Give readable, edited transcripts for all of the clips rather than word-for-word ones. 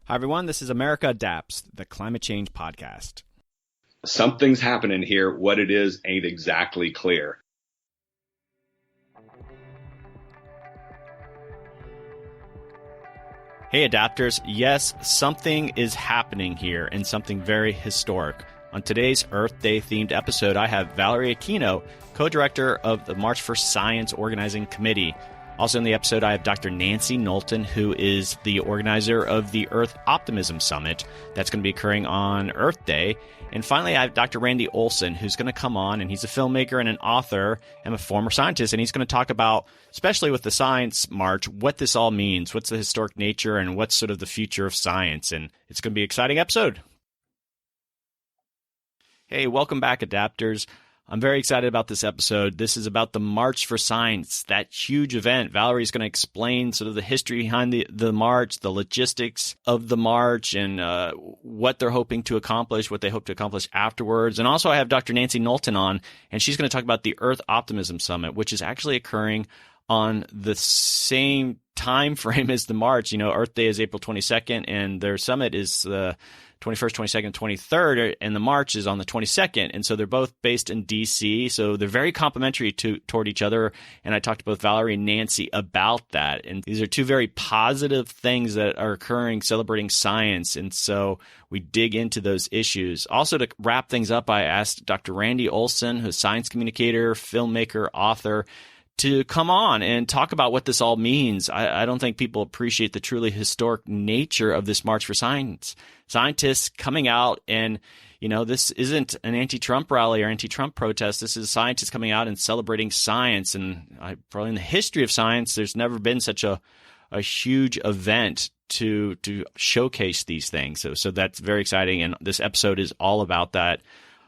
Hi, everyone. This is America Adapts, the climate change podcast. Something's happening here. What it is ain't exactly clear. Hey, adapters. Yes, something is happening here and something very historic. On today's Earth Day themed episode, I have Valorie Aquino, co-director of the March for Science Organizing Committee. Also in the episode, I have Dr. Nancy Knowlton, who is the organizer of the Earth Optimism Summit. That's going to be occurring on Earth Day. And finally, I have Dr. Randy Olson, who's going to come on, and he's a filmmaker and an author and a former scientist, and he's going to talk about, especially with the Science March, what this all means, what's the historic nature, and what's sort of the future of science. And it's going to be an exciting episode. Hey, welcome back, adapters. I'm very excited about this episode. This is about the March for Science, that huge event. Valerie's going to explain sort of the history behind the march, the logistics of the march, and what they're hoping to accomplish, what they hope to accomplish afterwards. And also I have Dr. Nancy Knowlton on, and she's going to talk about the Earth Optimism Summit, which is actually occurring on the same time frame as the march. You know, Earth Day is April 22nd, and their summit is 21st, 22nd, 23rd, and the march is on the 22nd. And so they're both based in D.C., so they're very complementary toward each other. And I talked to both Valorie and Nancy about that. And these are two very positive things that are occurring, celebrating science. And so we dig into those issues. Also, to wrap things up, I asked Dr. Randy Olson, who's a science communicator, filmmaker, author, to come on and talk about what this all means. I don't think people appreciate the truly historic nature of this March for Science. Scientists coming out and, you know, this isn't an anti-Trump rally or anti-Trump protest. This is scientists coming out and celebrating science. And probably in the history of science, there's never been such a huge event to showcase these things. So that's very exciting. And this episode is all about that,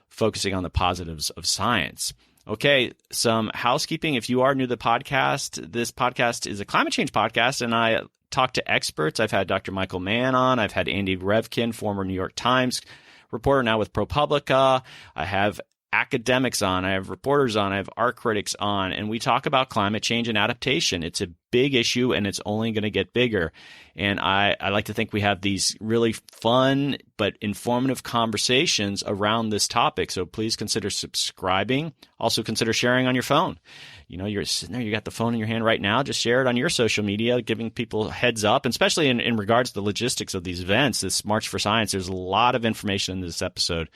focusing on the positives of science. Okay, some housekeeping. If you are new to the podcast, this podcast is a climate change podcast, and I talk to experts. I've had Dr. Michael Mann on. I've had Andy Revkin, former New York Times reporter, now with ProPublica. I have academics on. I have reporters on. I have art critics on. And we talk about climate change and adaptation. It's a big issue, and it's only going to get bigger. And I like to think we have these really fun but informative conversations around this topic. So please consider subscribing. Also consider sharing on your phone. You know, you're sitting there, you got the phone in your hand right now. Just share it on your social media, giving people a heads up, and especially in regards to the logistics of these events, this March for Science. There's a lot of information in this episode.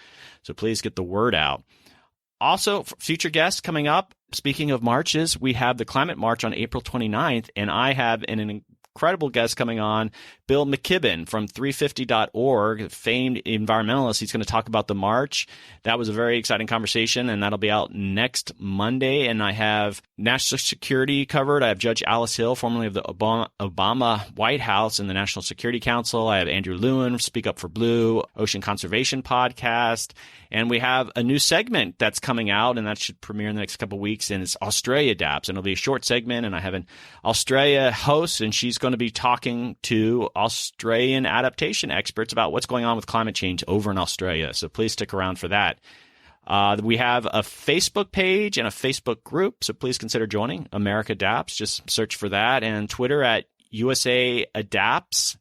So please get the word out. Also, future guests coming up. Speaking of marches, we have the Climate March on April 29th, and I have an incredible guest coming on, Bill McKibben from 350.org, famed environmentalist. He's going to talk about the march. That was a very exciting conversation, and that'll be out next Monday. And I have national security covered. I have Judge Alice Hill, formerly of the Obama White House and the National Security Council. I have Andrew Lewin, Speak Up for Blue, Ocean Conservation Podcast. And we have a new segment that's coming out, and that should premiere in the next couple of weeks, and it's Australia Adapts. And it'll be a short segment, and I have an Australia host, and she's going to be talking to Australian adaptation experts about what's going on with climate change over in Australia. So please stick around for that. We have a Facebook page and a Facebook group, so please consider joining America Adapts. Just search for that, and Twitter at USA Adapts.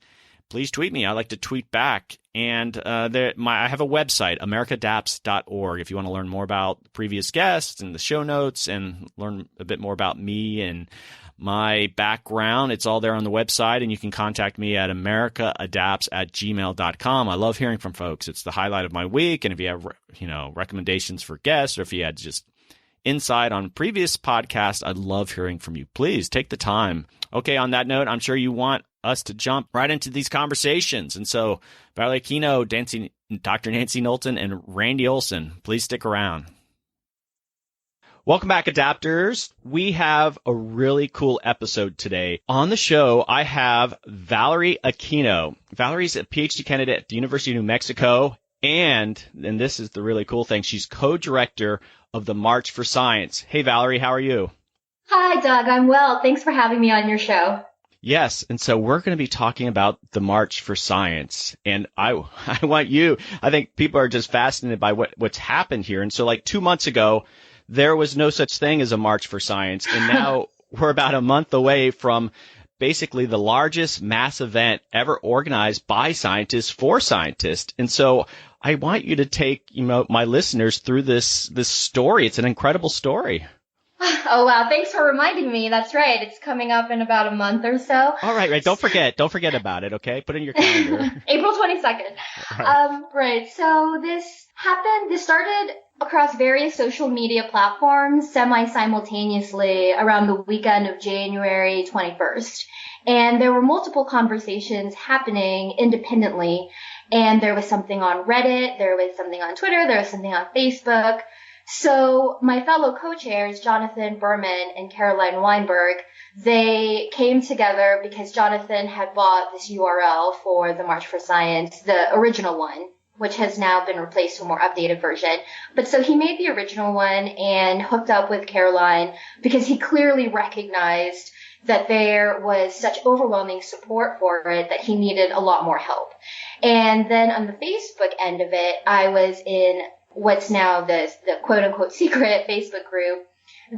Please tweet me. I like to tweet back. And I have a website, americaadapts.org, if you want to learn more about previous guests and the show notes and learn a bit more about me and my background. It's all there on the website, and you can contact me at americaadapts@gmail.com. I love hearing from folks. It's the highlight of my week. And if you have, recommendations for guests, or if you had just insight on previous podcasts, I'd love hearing from you. Please take the time. Okay, on that note, I'm sure you want us to jump right into these conversations. And so, Valorie Aquino, Dr. Nancy Knowlton, and Randy Olson, please stick around. Welcome back, adapters. We have a really cool episode today. On the show, I have Valorie Aquino. Valerie's a PhD candidate at the University of New Mexico, and this is the really cool thing, she's co-director of the March for Science. Hey, Valorie, how are you? Hi, Doug. I'm well. Thanks for having me on your show. Yes, and so we're going to be talking about the March for Science, and I think people are just fascinated by what's happened here. And so like 2 months ago, there was no such thing as a March for Science, and now we're about a month away from basically the largest mass event ever organized by scientists for scientists. And so I want you to take, my listeners through this story. It's an incredible story. Oh, wow. Thanks for reminding me. That's right. It's coming up in about a month or so. All right. Don't forget about it. Okay. Put it in your calendar. April 22nd. Right. So this started across various social media platforms semi-simultaneously around the weekend of January 21st. And there were multiple conversations happening independently. And there was something on Reddit, there was something on Twitter, there was something on Facebook. So my fellow co-chairs, Jonathan Berman and Caroline Weinberg, they came together because Jonathan had bought this URL for the March for Science, the original one, which has now been replaced with a more updated version. But so he made the original one and hooked up with Caroline because he clearly recognized that there was such overwhelming support for it that he needed a lot more help. And then on the Facebook end of it, I was in what's now the quote unquote secret Facebook group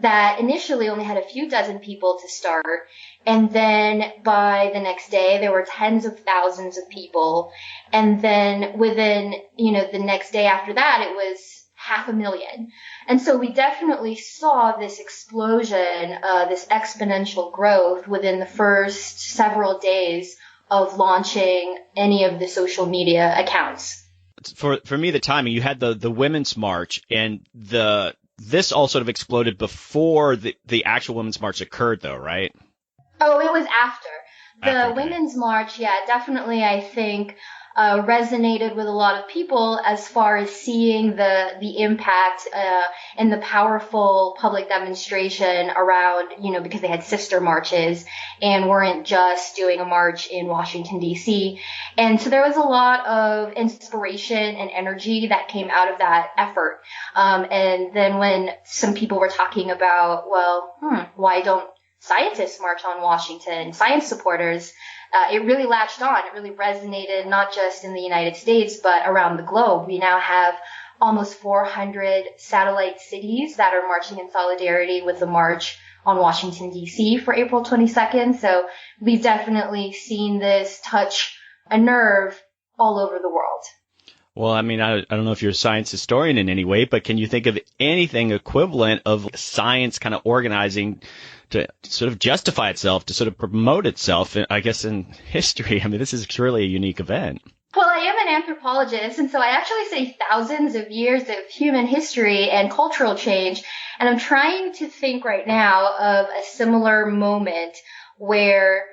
that initially only had a few dozen people to start. And then by the next day, there were tens of thousands of people. And then within, the next day after that, it was 500,000. And so we definitely saw this explosion, this exponential growth within the first several days of launching any of the social media accounts. For me, the timing, you had the Women's March, and this all sort of exploded before the actual Women's March occurred, though, right? Oh, it was after. The Women's March, yeah, definitely, I think, resonated with a lot of people as far as seeing the impact and the powerful public demonstration around, because they had sister marches and weren't just doing a march in Washington, D.C. And so there was a lot of inspiration and energy that came out of that effort. And then when some people were talking about, why don't scientists march on Washington, science supporters, it really latched on. It really resonated not just in the United States, but around the globe. We now have almost 400 satellite cities that are marching in solidarity with the March on Washington, D.C. for April 22nd. So we've definitely seen this touch a nerve all over the world. Well, I mean, I don't know if you're a science historian in any way, but can you think of anything equivalent of science kind of organizing to sort of justify itself, to sort of promote itself, I guess, in history? I mean, this is truly a unique event. Well, I am an anthropologist, and so I actually say thousands of years of human history and cultural change, and I'm trying to think right now of a similar moment where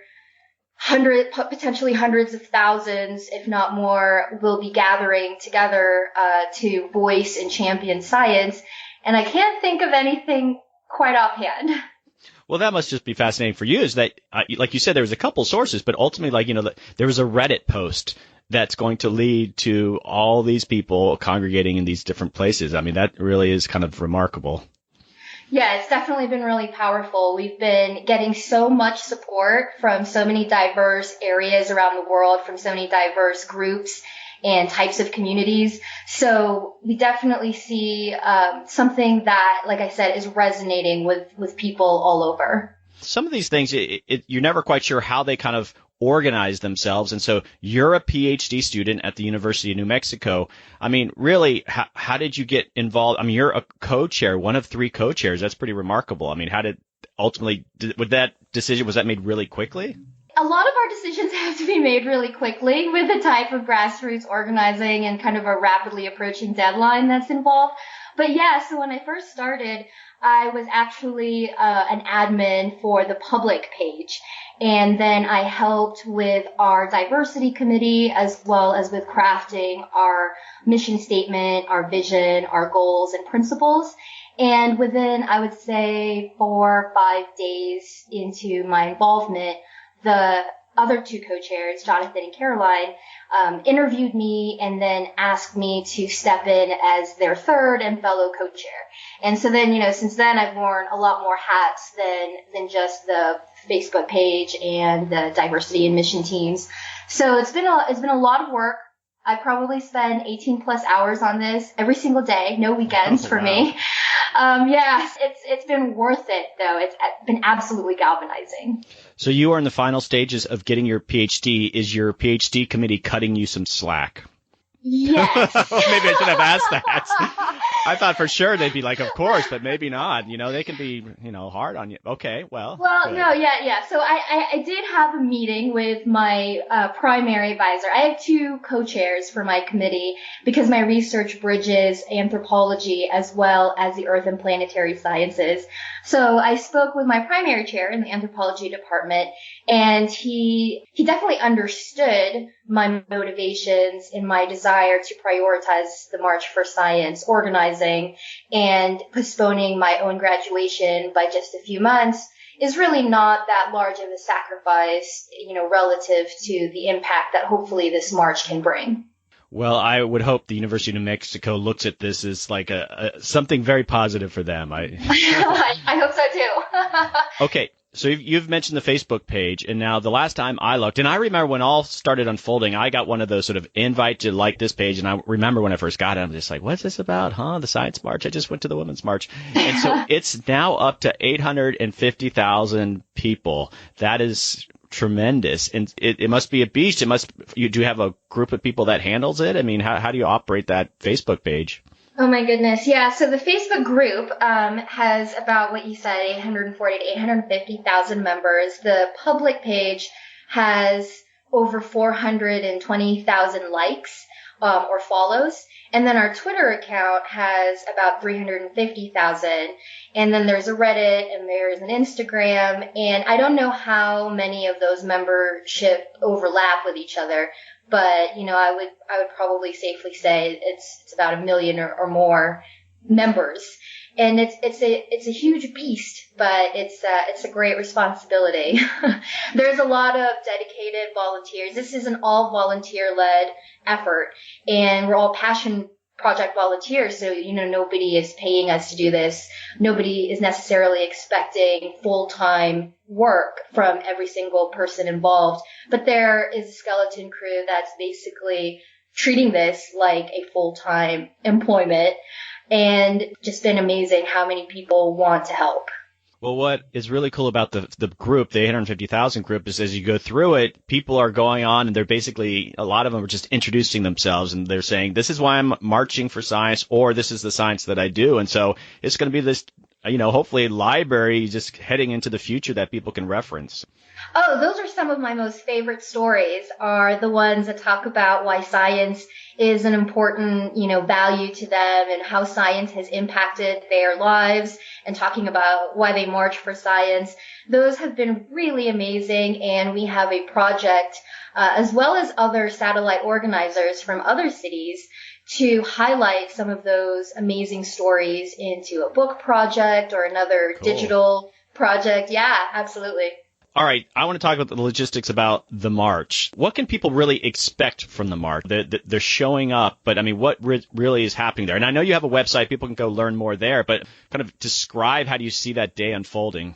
potentially hundreds of thousands, if not more, will be gathering together to voice and champion science, and I can't think of anything quite offhand. Well, that must just be fascinating for you, is that, like you said, there was a couple sources, but ultimately, there was a Reddit post that's going to lead to all these people congregating in these different places. I mean, that really is kind of remarkable. Yeah, it's definitely been really powerful. We've been getting so much support from so many diverse areas around the world, from so many diverse groups and types of communities. So we definitely see something that, like I said, is resonating with people all over. Some of these things, you're never quite sure how they kind of organize themselves. And so you're a PhD student at the University of New Mexico. I mean, really, how did you get involved? I mean, you're a co-chair, one of 3 co-chairs. That's pretty remarkable. I mean, how did ultimately, was that made really quickly? A lot of our decisions have to be made really quickly with the type of grassroots organizing and kind of a rapidly approaching deadline that's involved. But yeah, so when I first started, I was actually an admin for the public page. And then I helped with our diversity committee as well as with crafting our mission statement, our vision, our goals and principles. And within, I would say, 4 or 5 days into my involvement, the other 2 co-chairs, Jonathan and Caroline, interviewed me and then asked me to step in as their 3rd and fellow co-chair. And so then, since then I've worn a lot more hats than just the Facebook page and the diversity and mission teams. So it's been a lot of work. I probably spend 18 plus hours on this every single day, no weekends for me. It's been worth it though. It's been absolutely galvanizing. So you are in the final stages of getting your PhD. Is your PhD committee cutting you some slack? Yes. Maybe I should have asked that. I thought for sure they'd be like, of course, but maybe not. They can be, hard on you. Okay, well. Well, no, yeah. So I did have a meeting with my primary advisor. I have two co-chairs for my committee because my research bridges anthropology as well as the earth and planetary sciences. So I spoke with my primary chair in the anthropology department, and he definitely understood my motivations and my desire to prioritize the March for Science, organizing and postponing my own graduation by just a few months is really not that large of a sacrifice, relative to the impact that hopefully this March can bring. Well, I would hope the University of New Mexico looks at this as like something very positive for them. I hope so too. Okay, so you've mentioned the Facebook page, and now the last time I looked, and I remember when all started unfolding, I got one of those sort of invite to like this page, and I remember when I first got it, I'm just like, what's this about, huh? The Science March? I just went to the Women's March. And so it's now up to 850,000 people. That is tremendous, and it must be a beast. Do you have a group of people that handles it? I mean, how do you operate that Facebook page? Oh my goodness, yeah. So the Facebook group has about what you said, 840 to 850,000 members. The public page has over 420,000 likes or follows. And then our Twitter account has about 350,000. And then there's a Reddit and there's an Instagram. And I don't know how many of those membership overlap with each other. But, I would probably safely say it's about 1 million or more members. And it's a huge beast, but it's a great responsibility. There's a lot of dedicated volunteers. This is an all volunteer-led effort, and we're all passion project volunteers. So, nobody is paying us to do this. Nobody is necessarily expecting full-time work from every single person involved. But there is a skeleton crew that's basically treating this like a full-time employment. And just been amazing how many people want to help. Well, what is really cool about the group, the 850,000 group, is as you go through it, people are going on and they're basically, a lot of them are just introducing themselves and they're saying, this is why I'm marching for science, or this is the science that I do. And so it's going to be this, hopefully library just heading into the future that people can reference. Oh, those are some of my most favorite stories, are the ones that talk about why science is an important, value to them and how science has impacted their lives, and talking about why they march for science. Those have been really amazing, and we have a project, as well as other satellite organizers from other cities, to highlight some of those amazing stories into a book project or another digital project. Yeah, absolutely. All right, I want to talk about the logistics about the march. What can people really expect from the march? They're showing up, but I mean, what really is happening there? And I know you have a website, people can go learn more there, but kind of describe how do you see that day unfolding?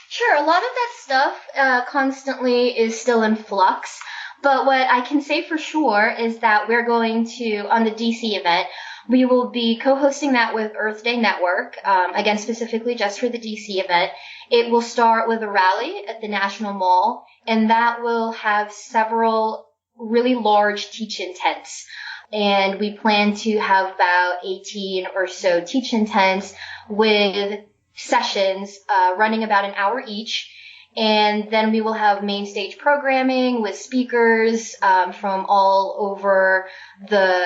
Sure, a lot of that stuff constantly is still in flux, but what I can say for sure is that we're going to, on the DC event, we will be co-hosting that with Earth Day Network, again, specifically just for the DC event. It will start with a rally at the National Mall, and that will have several really large teach-in tents. And we plan to have about 18 or so teach-in tents with sessions running about an hour each. And then we will have main stage programming with speakers from all over, the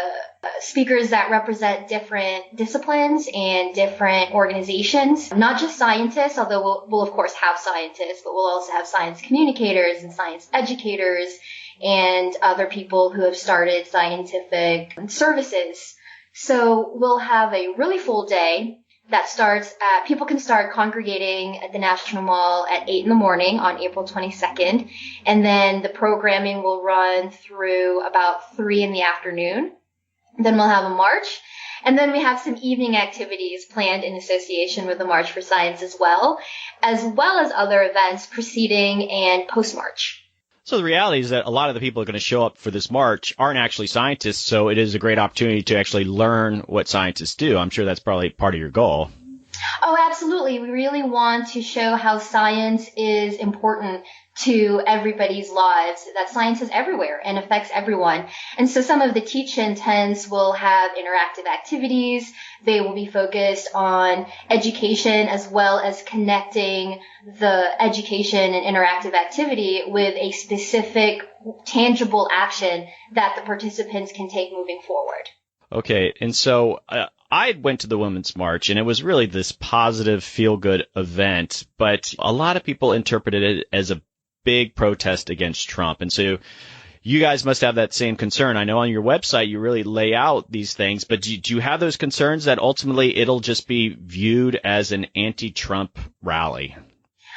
speakers that represent different disciplines and different organizations. Not just scientists, although we'll of course have scientists, but we'll also have science communicators and science educators and other people who have started scientific services. So we'll have a really full day that starts at, people can start congregating at the National Mall at 8 in the morning on April 22nd. And then the programming will run through about 3 in the afternoon. Then we'll have a march. And then we have some evening activities planned in association with the March for Science as well as other events preceding and post-march. So the reality is that a lot of the people who are going to show up for this march aren't actually scientists, so it is a great opportunity to actually learn what scientists do. I'm sure that's probably part of your goal. Oh, absolutely. We really want to show how science is important to everybody's lives, that science is everywhere and affects everyone. And so some of the teach-in tents will have interactive activities. They will be focused on education as well as connecting the education and interactive activity with a specific tangible action that the participants can take moving forward. Okay, and so I went to the Women's March, and it was really this positive, feel-good event, but a lot of people interpreted it as a big protest against Trump. And so you guys must have that same concern. I know on your website you really lay out these things, but do you have those concerns that ultimately it'll just be viewed as an anti-Trump rally?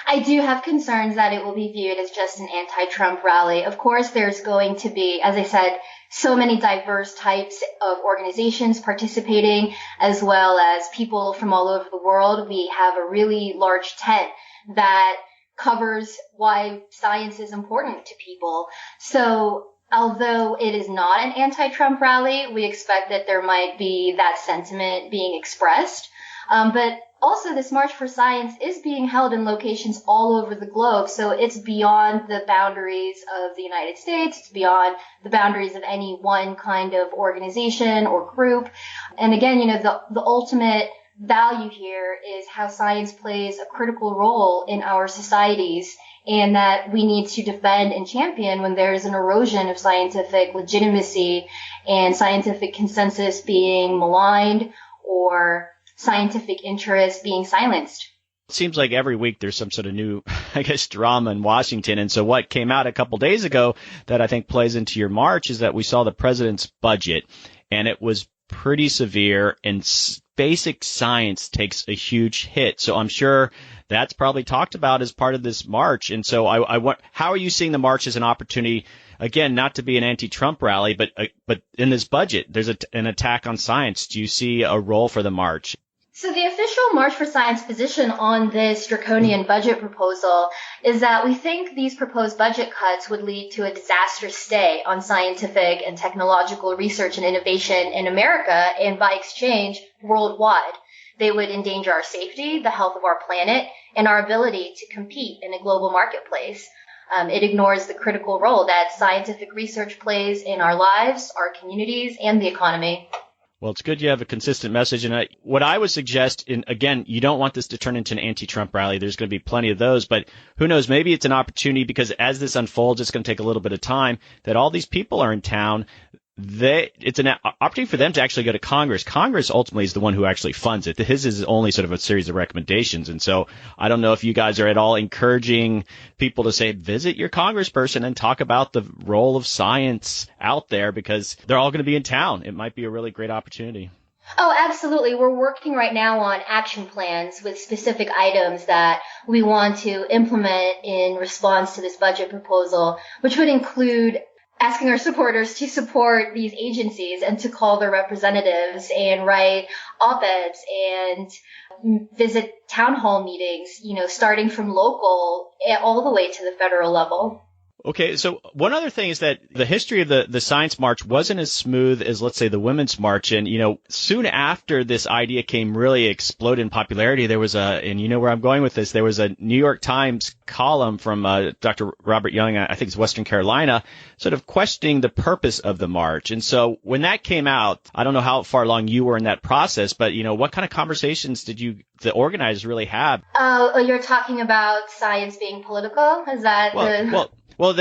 I do have concerns that it will be viewed as just an anti-Trump rally. Of course, there's going to be, as I said, so many diverse types of organizations participating, as well as people from all over the world. We have a really large tent that covers why science is important to people. So although it is not an anti-Trump rally, we expect that there might be that sentiment being expressed. But also, this March for Science is being held in locations all over the globe, so it's beyond the boundaries of the United States. It's beyond the boundaries of any one kind of organization or group. And again, the ultimate value here is how science plays a critical role in our societies, and that we need to defend and champion when there is an erosion of scientific legitimacy and scientific consensus being maligned or scientific interest being silenced. It seems like every week there's some sort of new, drama in Washington. And so what came out a couple days ago that I think plays into your march is that we saw the president's budget, and it was pretty severe, and basic science takes a huge hit. So I'm sure that's probably talked about as part of this march. And so I want, how are you seeing the march as an opportunity, again, not to be an anti-Trump rally, but in this budget, there's an attack on science. Do you see a role for the march? So the official March for Science position on this draconian budget proposal is that we think these proposed budget cuts would lead to a disastrous stay on scientific and technological research and innovation in America, and by exchange, worldwide. They would endanger our safety, the health of our planet, and our ability to compete in a global marketplace. It ignores the critical role that scientific research plays in our lives, our communities, and the economy. Well, it's good you have a consistent message. And what I would suggest, and again, you don't want this to turn into an anti-Trump rally. There's going to be plenty of those. But who knows, maybe it's an opportunity, because as this unfolds, it's going to take a little bit of time, that all these people are in town. It's an opportunity for them to actually go to Congress. Congress ultimately is the one who actually funds it. His is only sort of a series of recommendations. And so I don't know if you guys are at all encouraging people to say, visit your congressperson and talk about the role of science out there, because they're all going to be in town. It might be a really great opportunity. Oh, absolutely. We're working right now on action plans with specific items that we want to implement in response to this budget proposal, which would include asking our supporters to support these agencies and to call their representatives and write op-eds and visit town hall meetings, starting from local all the way to the federal level. Okay, so one other thing is that the history of the Science March wasn't as smooth as, let's say, the Women's March. And, soon after this idea really exploded in popularity, there was and you know where I'm going with this, there was a New York Times column from Dr. Robert Young, I think it's Western Carolina, sort of questioning the purpose of the march. And so when that came out, I don't know how far along you were in that process, but, what kind of conversations did the organizers really have? You're talking about science being political? Is that Well,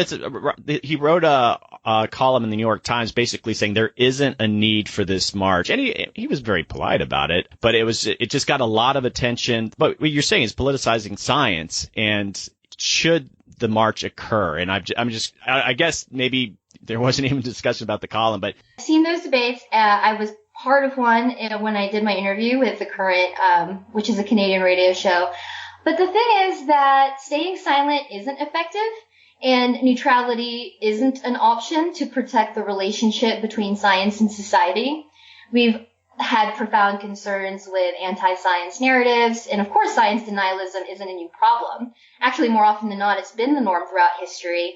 he wrote a column in the New York Times basically saying there isn't a need for this march. And he was very polite about it, but it just got a lot of attention. But what you're saying is politicizing science, and should the march occur? And I guess maybe there wasn't even discussion about the column, but I've seen those debates. I was part of one when I did my interview with The Current, which is a Canadian radio show. But the thing is that staying silent isn't effective. And neutrality isn't an option to protect the relationship between science and society. We've had profound concerns with anti-science narratives, and of course science denialism isn't a new problem. Actually, more often than not, it's been the norm throughout history,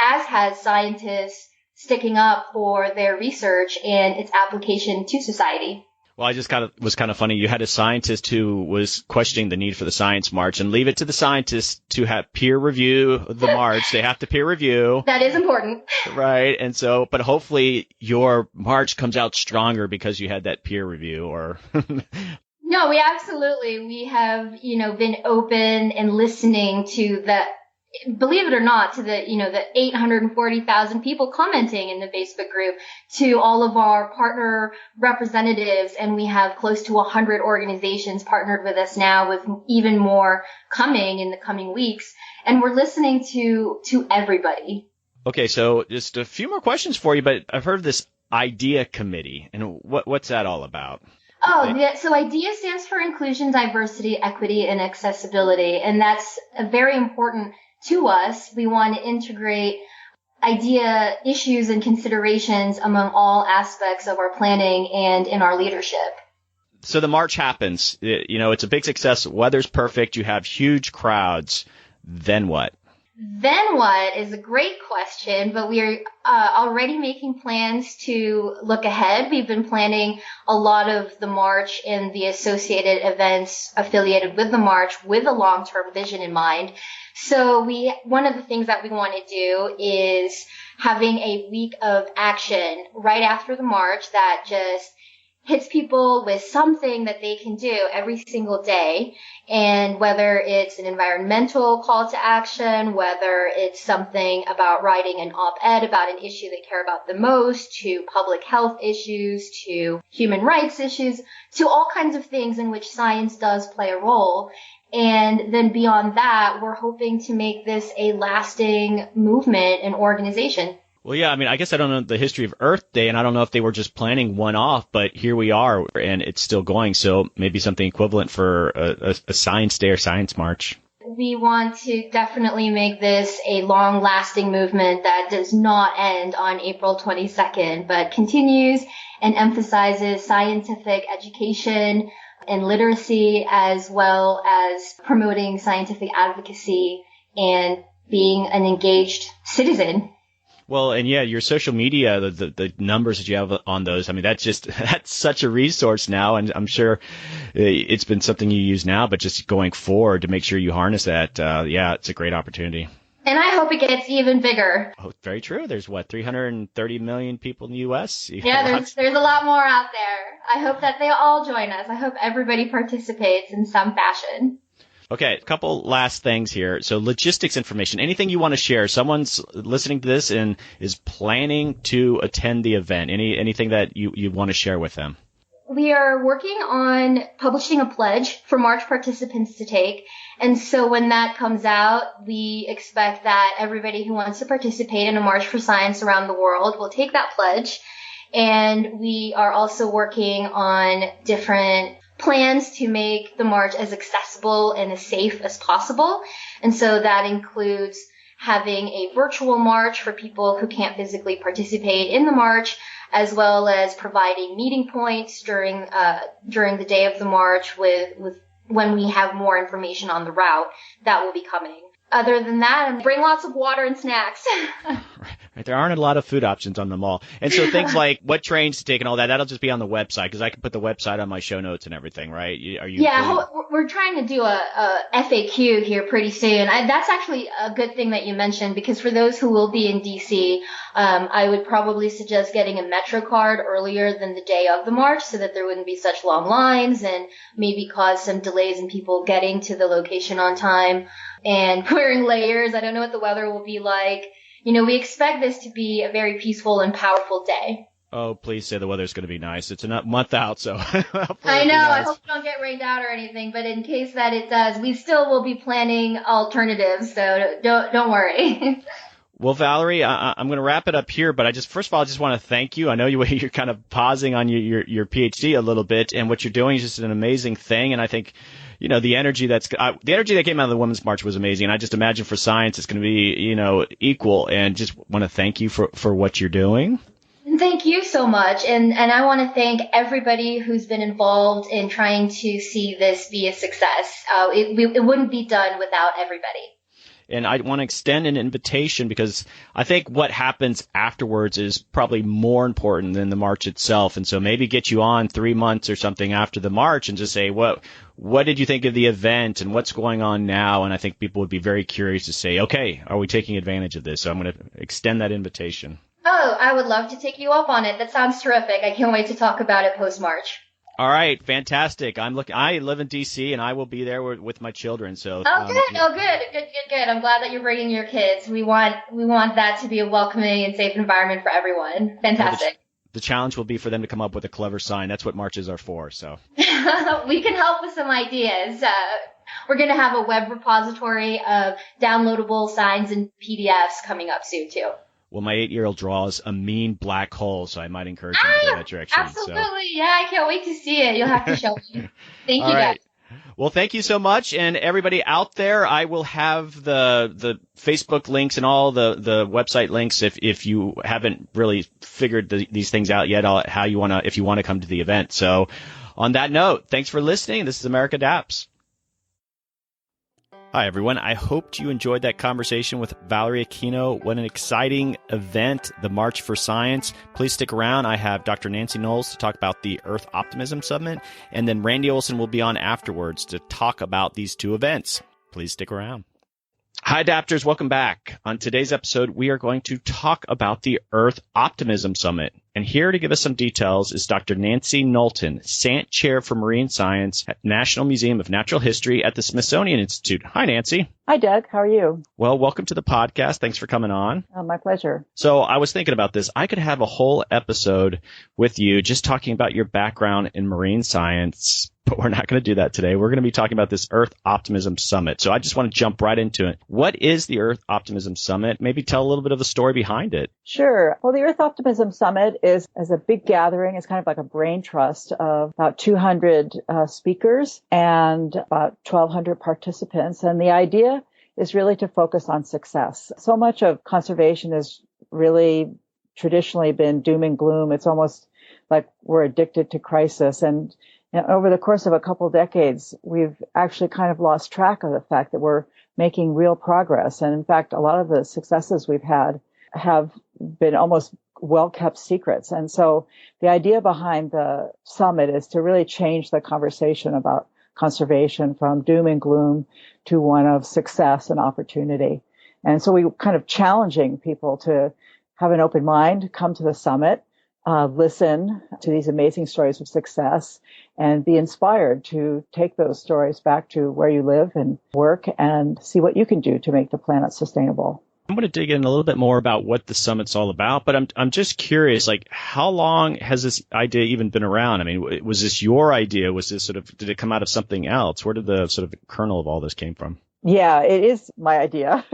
as has scientists sticking up for their research and its application to society. Well, I just was kind of funny. You had a scientist who was questioning the need for the science march, and leave it to the scientists to have peer review the march. They have to peer review. That is important. Right. And so, but hopefully your march comes out stronger because you had that peer review or. No, we have, been open and listening to believe it or not, to the 840,000 people commenting in the Facebook group, to all of our partner representatives. And we have close to 100 organizations partnered with us now, with even more coming in the coming weeks. And we're listening to everybody. Okay. So just a few more questions for you, but I've heard of this IDEA committee, and what's that all about? Oh, yeah. So IDEA stands for Inclusion, Diversity, Equity, and Accessibility. And that's very important to us. We want to integrate IDEA issues and considerations among all aspects of our planning and in our leadership. So the march happens. It's a big success. Weather's perfect. You have huge crowds. Then what? Then what is a great question, but we are already making plans to look ahead. We've been planning a lot of the march and the associated events affiliated with the march with a long-term vision in mind. So one of the things that we want to do is having a week of action right after the march that just hits people with something that they can do every single day. And whether it's an environmental call to action, whether it's something about writing an op-ed about an issue they care about the most, to public health issues, to human rights issues, to all kinds of things in which science does play a role. And then beyond that, we're hoping to make this a lasting movement and organization. Well, yeah, I mean, I guess I don't know the history of Earth Day, and I don't know if they were just planning one off, but here we are, and it's still going. So maybe something equivalent for a Science Day or Science March. We want to definitely make this a long-lasting movement that does not end on April 22nd, but continues and emphasizes scientific education and literacy, as well as promoting scientific advocacy and being an engaged citizen. Well, and yeah, your social media, the numbers that you have on those, I mean, that's such a resource now. And I'm sure it's been something you use now, but just going forward to make sure you harness that. Yeah, it's a great opportunity. And I hope it gets even bigger. Oh, very true. There's 330 million people in the U.S. Yeah, there's a lot more out there. I hope that they all join us. I hope everybody participates in some fashion. Okay, a couple last things here. So logistics information, anything you want to share? Someone's listening to this and is planning to attend the event. Anything that you want to share with them? We are working on publishing a pledge for March participants to take. And so when that comes out, we expect that everybody who wants to participate in a March for Science around the world will take that pledge. And we are also working on different plans to make the march as accessible and as safe as possible. And so that includes having a virtual march for people who can't physically participate in the march, as well as providing meeting points during the day of the march with when we have more information on the route that will be coming. Other than that, bring lots of water and snacks. Right. There aren't a lot of food options on the mall. And so things like what trains to take and all that, that'll just be on the website, because I can put the website on my show notes and everything, right? We're trying to do a FAQ here pretty soon. That's actually a good thing that you mentioned, because for those who will be in DC, I would probably suggest getting a Metro card earlier than the day of the march so that there wouldn't be such long lines and maybe cause some delays in people getting to the location on time. And wearing layers. I don't know what the weather will be like. We expect this to be a very peaceful and powerful day. Oh, please say the weather's going to be nice. It's a month out, so. I know. I hope we don't get rained out or anything, but in case that it does, we still will be planning alternatives, so don't worry. Well, Valorie, I'm going to wrap it up here, but first of all, I just want to thank you. I know you're kind of pausing on your PhD a little bit, and what you're doing is just an amazing thing, and I think the energy that came out of the Women's March was amazing. And I just imagine for science, it's going to be, equal, and just want to thank you for what you're doing. Thank you so much. And I want to thank everybody who's been involved in trying to see this be a success. It wouldn't be done without everybody. And I want to extend an invitation because I think what happens afterwards is probably more important than the march itself. And so maybe get you on 3 months or something after the march and just say, what did you think of the event and what's going on now? And I think people would be very curious to say, okay, are we taking advantage of this? So I'm going to extend that invitation. Oh, I would love to take you up on it. That sounds terrific. I can't wait to talk about it post-March. All right, fantastic. I live in D.C. and I will be there with my children. So good. I'm glad that you're bringing your kids. We want that to be a welcoming and safe environment for everyone. Fantastic. The challenge will be for them to come up with a clever sign. That's what marches are for. So we can help with some ideas. We're going to have a web repository of downloadable signs and PDFs coming up soon too. Well, my 8-year-old draws a mean black hole, so I might encourage him to go that direction. Absolutely. So. Yeah, I can't wait to see it. You'll have to show me. Thank you, guys. Well, thank you so much. And everybody out there, I will have the Facebook links and all the website links if you haven't really figured these things out yet, if you want to come to the event. So on that note, thanks for listening. This is America Adapts. Hi, everyone. I hoped you enjoyed that conversation with Valorie Aquino. What an exciting event, the March for Science. Please stick around. I have Dr. Nancy Knowles to talk about the Earth Optimism Summit, and then Randy Olson will be on afterwards to talk about these two events. Please stick around. Hi, Adapters. Welcome back. On today's episode, we are going to talk about the Earth Optimism Summit. And here to give us some details is Dr. Nancy Knowlton, Sant Chair for Marine Science at National Museum of Natural History at the Smithsonian Institute. Hi, Nancy. Hi, Doug. How are you? Well, welcome to the podcast. Thanks for coming on. My pleasure. So I was thinking about this. I could have a whole episode with you just talking about your background in marine science, but we're not going to do that today. We're going to be talking about this Earth Optimism Summit. So I just want to jump right into it. What is the Earth Optimism Summit? Maybe tell a little bit of the story behind it. Sure. Well, the Earth Optimism Summit is a big gathering. It's kind of like a brain trust of about 200 speakers and about 1,200 participants. And the idea is really to focus on success. So much of conservation has really traditionally been doom and gloom. It's almost like we're addicted to crisis. And over the course of a couple decades, we've actually kind of lost track of the fact that we're making real progress. And in fact, a lot of the successes we've had have been almost well-kept secrets. And so the idea behind the summit is to really change the conversation about conservation from doom and gloom to one of success and opportunity. And so we kind of challenging people to have an open mind, come to the summit, listen to these amazing stories of success, and be inspired to take those stories back to where you live and work and see what you can do to make the planet sustainable. I'm going to dig in a little bit more about what the summit's all about, but I'm just curious, like, how long has this idea even been around? I mean, was this your idea? Was this did it come out of something else? Where did the sort of kernel of all this came from? Yeah, it is my idea.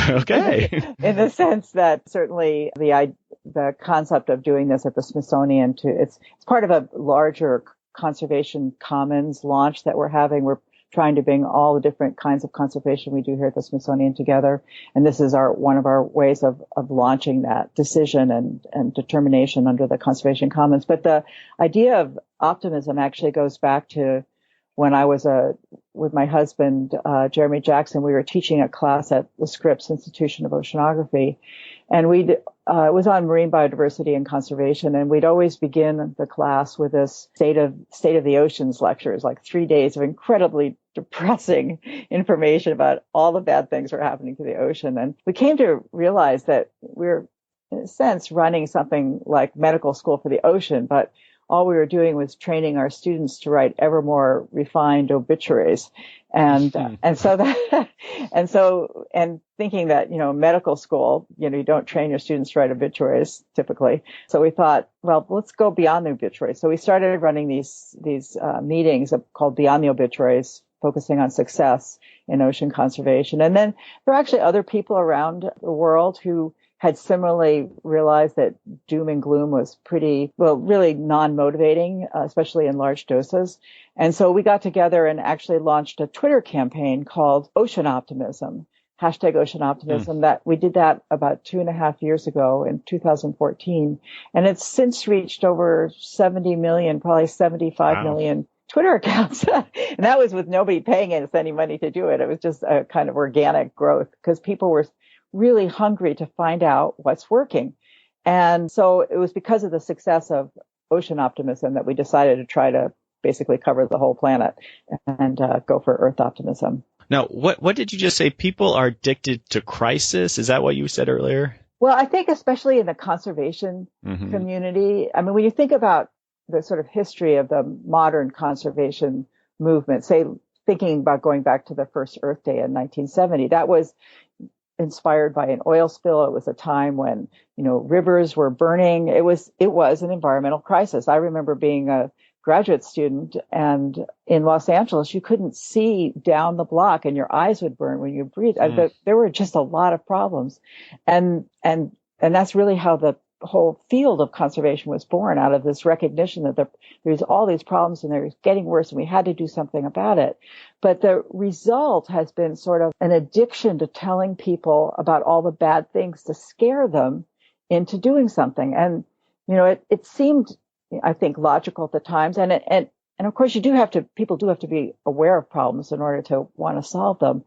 Okay. In the sense that certainly the concept of doing this at the Smithsonian it's part of a larger conservation commons launch that we're having. We're trying to bring all the different kinds of conservation we do here at the Smithsonian together. And this is one of our ways of launching that decision and determination under the Conservation Commons. But the idea of optimism actually goes back to when I was with my husband, Jeremy Jackson. We were teaching a class at the Scripps Institution of Oceanography, and it was on marine biodiversity and conservation. And we'd always begin the class with this state of the oceans lectures, like 3 days of incredibly depressing information about all the bad things that were happening to the ocean. And we came to realize that we're, in a sense, running something like medical school for the ocean, but all we were doing was training our students to write ever more refined obituaries. And thinking that, medical school, you don't train your students to write obituaries typically. So we thought, well, let's go beyond the obituaries. So we started running these meetings called Beyond the Obituaries, focusing on success in ocean conservation. And then there are actually other people around the world who had similarly realized that doom and gloom was really non-motivating, especially in large doses. And so we got together and actually launched a Twitter campaign called Ocean Optimism, #OceanOptimism. That we did that about 2.5 years ago in 2014. And it's since reached over 70 million, probably 75 million Twitter accounts. And that was with nobody paying us any money to do it. It was just a kind of organic growth because people were really hungry to find out what's working. And so it was because of the success of ocean optimism that we decided to try to basically cover the whole planet and go for Earth optimism. Now, what did you just say? People are addicted to crisis? Is that what you said earlier? Well, I think especially in the conservation community, I mean, when you think about the sort of history of the modern conservation movement, say, thinking about going back to the first Earth Day in 1970, that was inspired by an oil spill. It was a time when, rivers were burning. It was an environmental crisis. I remember being a graduate student, and in Los Angeles, you couldn't see down the block and your eyes would burn when you breathed. There were just a lot of problems. And that's really how the whole field of conservation was born, out of this recognition that there's all these problems and they're getting worse and we had to do something about it. But the result has been sort of an addiction to telling people about all the bad things to scare them into doing something. And, it seemed, I think, logical at the times. And of course people do have to be aware of problems in order to want to solve them.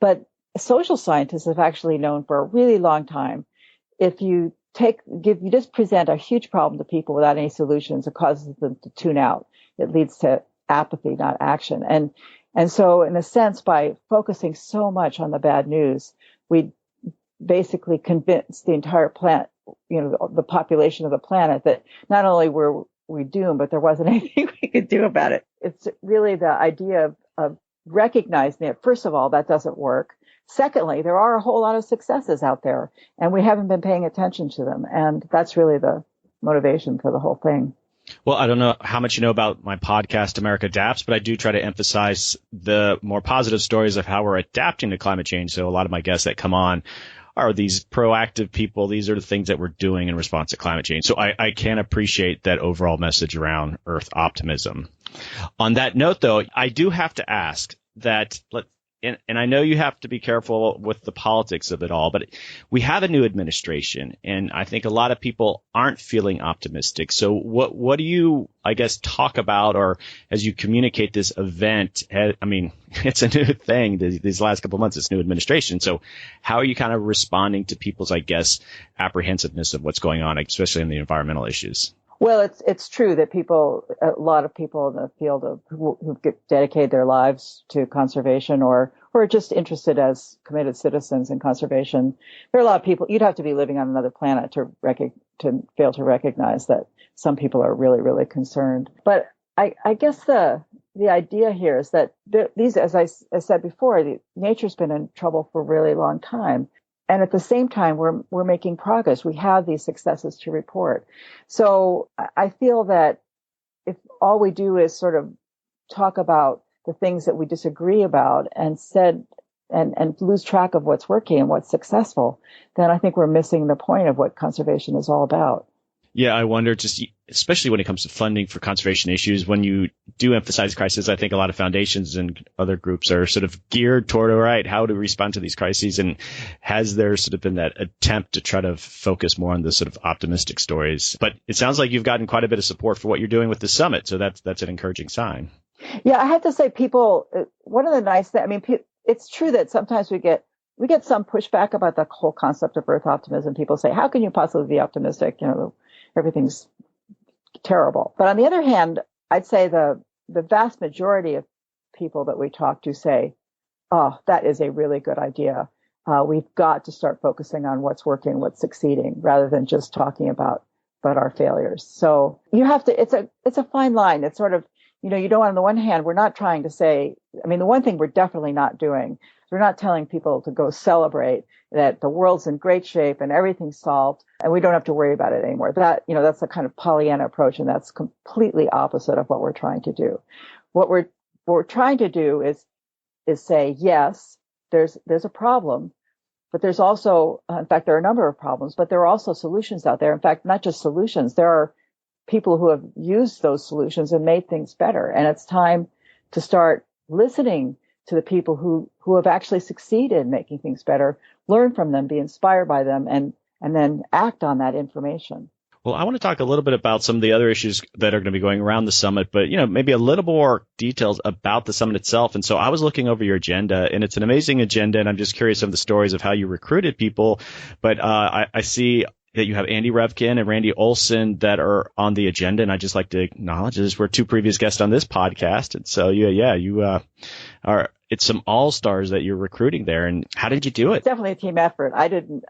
But social scientists have actually known for a really long time, if you just present a huge problem to people without any solutions, it causes them to tune out. It leads to apathy, not action. And so in a sense, by focusing so much on the bad news, we basically convinced the entire planet, the population of the planet, that not only were we doomed, but there wasn't anything we could do about it. It's really the idea of recognizing that, first of all, that doesn't work. Secondly, there are a whole lot of successes out there, and we haven't been paying attention to them. And that's really the motivation for the whole thing. Well, I don't know how much you know about my podcast, America Adapts, but I do try to emphasize the more positive stories of how we're adapting to climate change. So a lot of my guests that come on are these proactive people. These are the things that we're doing in response to climate change. So I can appreciate that overall message around Earth optimism. On that note, though, I do have to ask that, and I know you have to be careful with the politics of it all, but we have a new administration, and I think a lot of people aren't feeling optimistic. So what do you, I guess, talk about, or as you communicate this event? I mean, it's a new thing. These last couple of months, it's new administration. So how are you kind of responding to people's, I guess, apprehensiveness of what's going on, especially in the environmental issues? Well, it's true that a lot of people in the field who dedicated their lives to conservation or are just interested as committed citizens in conservation. There are a lot of people. You'd have to be living on another planet to fail to recognize that some people are really, really concerned. But I guess the idea here is that these, as I said before, nature's been in trouble for a really long time. And at the same time, we're making progress. We have these successes to report. So I feel that if all we do is sort of talk about the things that we disagree about and lose track of what's working and what's successful, then I think we're missing the point of what conservation is all about. Yeah, I wonder, just especially when it comes to funding for conservation issues, when you do emphasize crises, I think a lot of foundations and other groups are sort of geared toward, all right, how to respond to these crises. And has there sort of been that attempt to try to focus more on the sort of optimistic stories? But it sounds like you've gotten quite a bit of support for what you're doing with the summit. So that's an encouraging sign. Yeah, I have to say, people, one of the nice things, I mean, it's true that sometimes we get some pushback about the whole concept of Earth optimism. People say, how can you possibly be optimistic? Everything's terrible. But on the other hand, I'd say the vast majority of people that we talk to say, oh, that is a really good idea. We've got to start focusing on what's working, what's succeeding, rather than just talking about our failures. So you have to, it's a fine line. It's sort of, you don't, on the one hand, we're not trying to say, I mean, the one thing we're definitely not doing is we're not telling people to go celebrate that the world's in great shape and everything's solved and we don't have to worry about it anymore. That, that's a kind of Pollyanna approach, and that's completely opposite of what we're trying to do. What we're trying to do is say, yes, there's a problem, but there's also, in fact, there are a number of problems, but there are also solutions out there. In fact, not just solutions, there are people who have used those solutions and made things better. And it's time to start listening to the people who have actually succeeded in making things better, learn from them, be inspired by them, and then act on that information. Well, I want to talk a little bit about some of the other issues that are going to be going around the summit, but, maybe a little more details about the summit itself. And so I was looking over your agenda, and it's an amazing agenda, and I'm just curious of the stories of how you recruited people. But I see that you have Andy Revkin and Randy Olson that are on the agenda, and I'd just like to acknowledge this. We're two previous guests on this podcast, and so you are. It's some all-stars that you're recruiting there. And how did you do it? It's definitely a team effort. I didn't,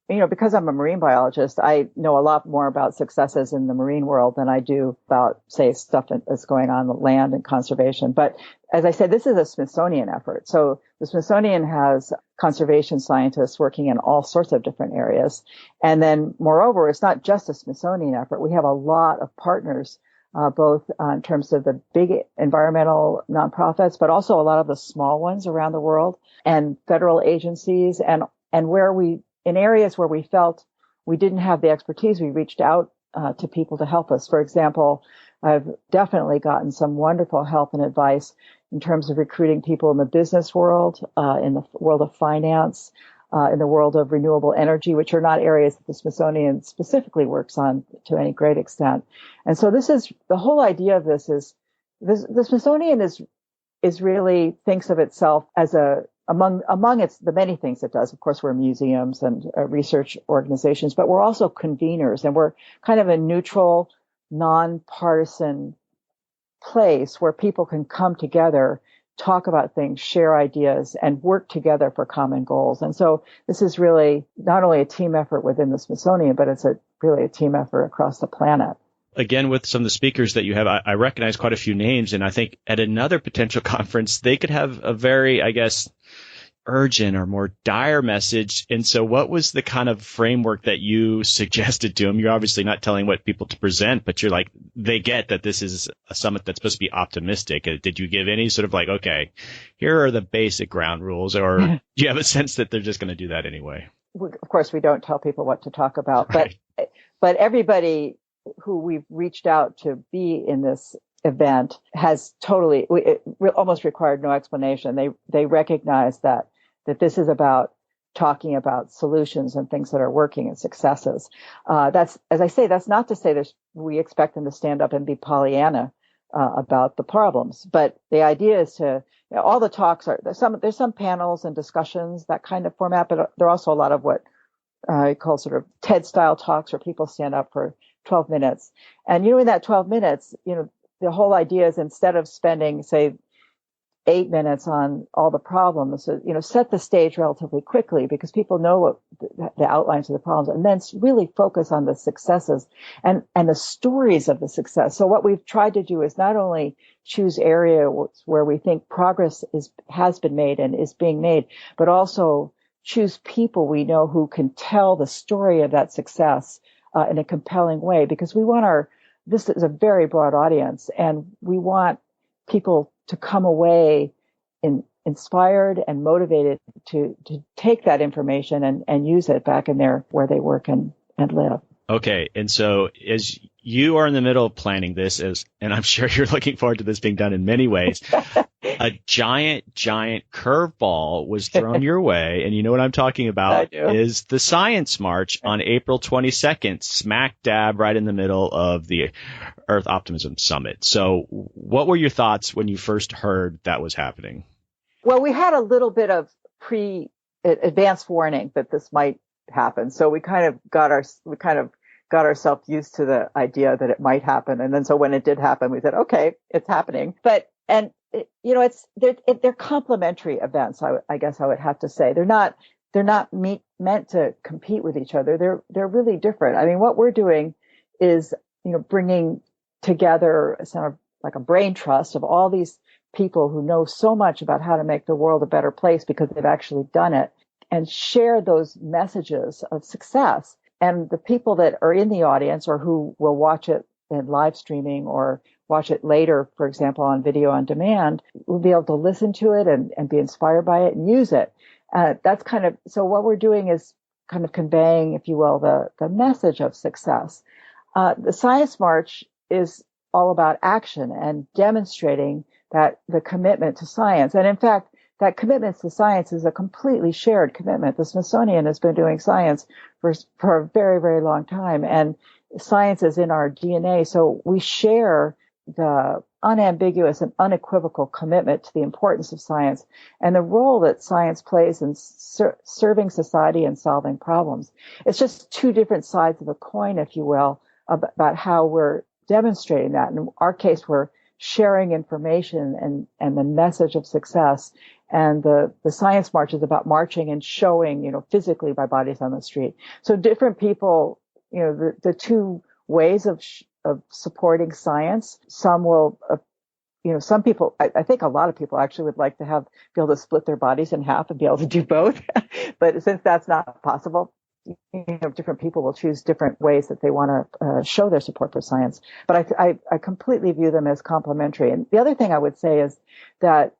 because I'm a marine biologist, I know a lot more about successes in the marine world than I do about, say, stuff that's going on land and conservation. But as I said, this is a Smithsonian effort. So the Smithsonian has conservation scientists working in all sorts of different areas. And then moreover, it's not just a Smithsonian effort. We have a lot of partners, both in terms of the big environmental nonprofits, but also a lot of the small ones around the world, and federal agencies, and in areas where we felt we didn't have the expertise, we reached out to people to help us. For example, I've definitely gotten some wonderful help and advice in terms of recruiting people in the business world, in the world of finance, in the world of renewable energy, which are not areas that the Smithsonian specifically works on to any great extent. And so the whole idea of this is, the Smithsonian is really thinks of itself as among the many things it does. Of course, we're museums and research organizations, but we're also conveners, and we're kind of a neutral, nonpartisan place where people can come together, talk about things, share ideas, and work together for common goals. And so this is really not only a team effort within the Smithsonian, but it's really a team effort across the planet. Again, with some of the speakers that you have, I recognize quite a few names, and I think at another potential conference, they could have a very, urgent or more dire message. And so what was the kind of framework that you suggested to them? You're obviously not telling what people to present, but you're like, they get that this is a summit that's supposed to be optimistic. Did you give any sort of okay, here are the basic ground rules, or do you have a sense that they're just going to do that anyway? Of course, we don't tell people what to talk about, right. but everybody who we've reached out to be in this event has almost required no explanation. They recognize that this is about talking about solutions and things that are working and successes. That's, as I say, that's not to say we expect them to stand up and be Pollyanna about the problems, but the idea is all the talks there's some panels and discussions, that kind of format, but there are also a lot of what I call sort of TED style talks, where people stand up for 12 minutes. And, in that 12 minutes, the whole idea is, instead of spending, say, 8 minutes on all the problems, set the stage relatively quickly, because people know what the outlines of the problems, and then really focus on the successes and the stories of the success. So what we've tried to do is not only choose areas where we think progress has been made and is being made, but also choose people we know who can tell the story of that success in a compelling way, because this is a very broad audience, and we want people to come away inspired and motivated to take that information and use it back in where they work and live. Okay. And so as you are in the middle of planning this, and I'm sure you're looking forward to this being done in many ways, a giant curveball was thrown your way. And you know what I'm talking about is the Science March on April 22nd, smack dab right in the middle of the Earth Optimism Summit. So what were your thoughts when you first heard that was happening? Well, we had a little bit of advance warning that this might happen. So we kind of got ourselves used to the idea that it might happen. And then so when it did happen, we said, okay, it's happening. They're complementary events. I guess I would have to say they're not meant to compete with each other. They're really different. I mean, what we're doing is, bringing together sort of like a brain trust of all these people who know so much about how to make the world a better place because they've actually done it, and share those messages of success. And the people that are in the audience, or who will watch it in live streaming or watch it later, for example, on video on demand, will be able to listen to it and be inspired by it and use it. So what we're doing is kind of conveying, if you will, the message of success. The Science March is all about action and demonstrating that the commitment to science. And in fact, that commitment to science is a completely shared commitment. The Smithsonian has been doing science for a very, very long time. And science is in our DNA. So we share the unambiguous and unequivocal commitment to the importance of science and the role that science plays in serving society and solving problems. It's just two different sides of a coin, if you will, about how we're demonstrating that. In our case, we're sharing information and the message of success. And the science march is about marching and showing, physically by bodies on the street. So different people, the two ways of supporting science, some will, some people, I think a lot of people actually would like to be able to split their bodies in half and be able to do both. But since that's not possible, different people will choose different ways that they want to show their support for science. But I completely view them as complementary. And the other thing I would say is that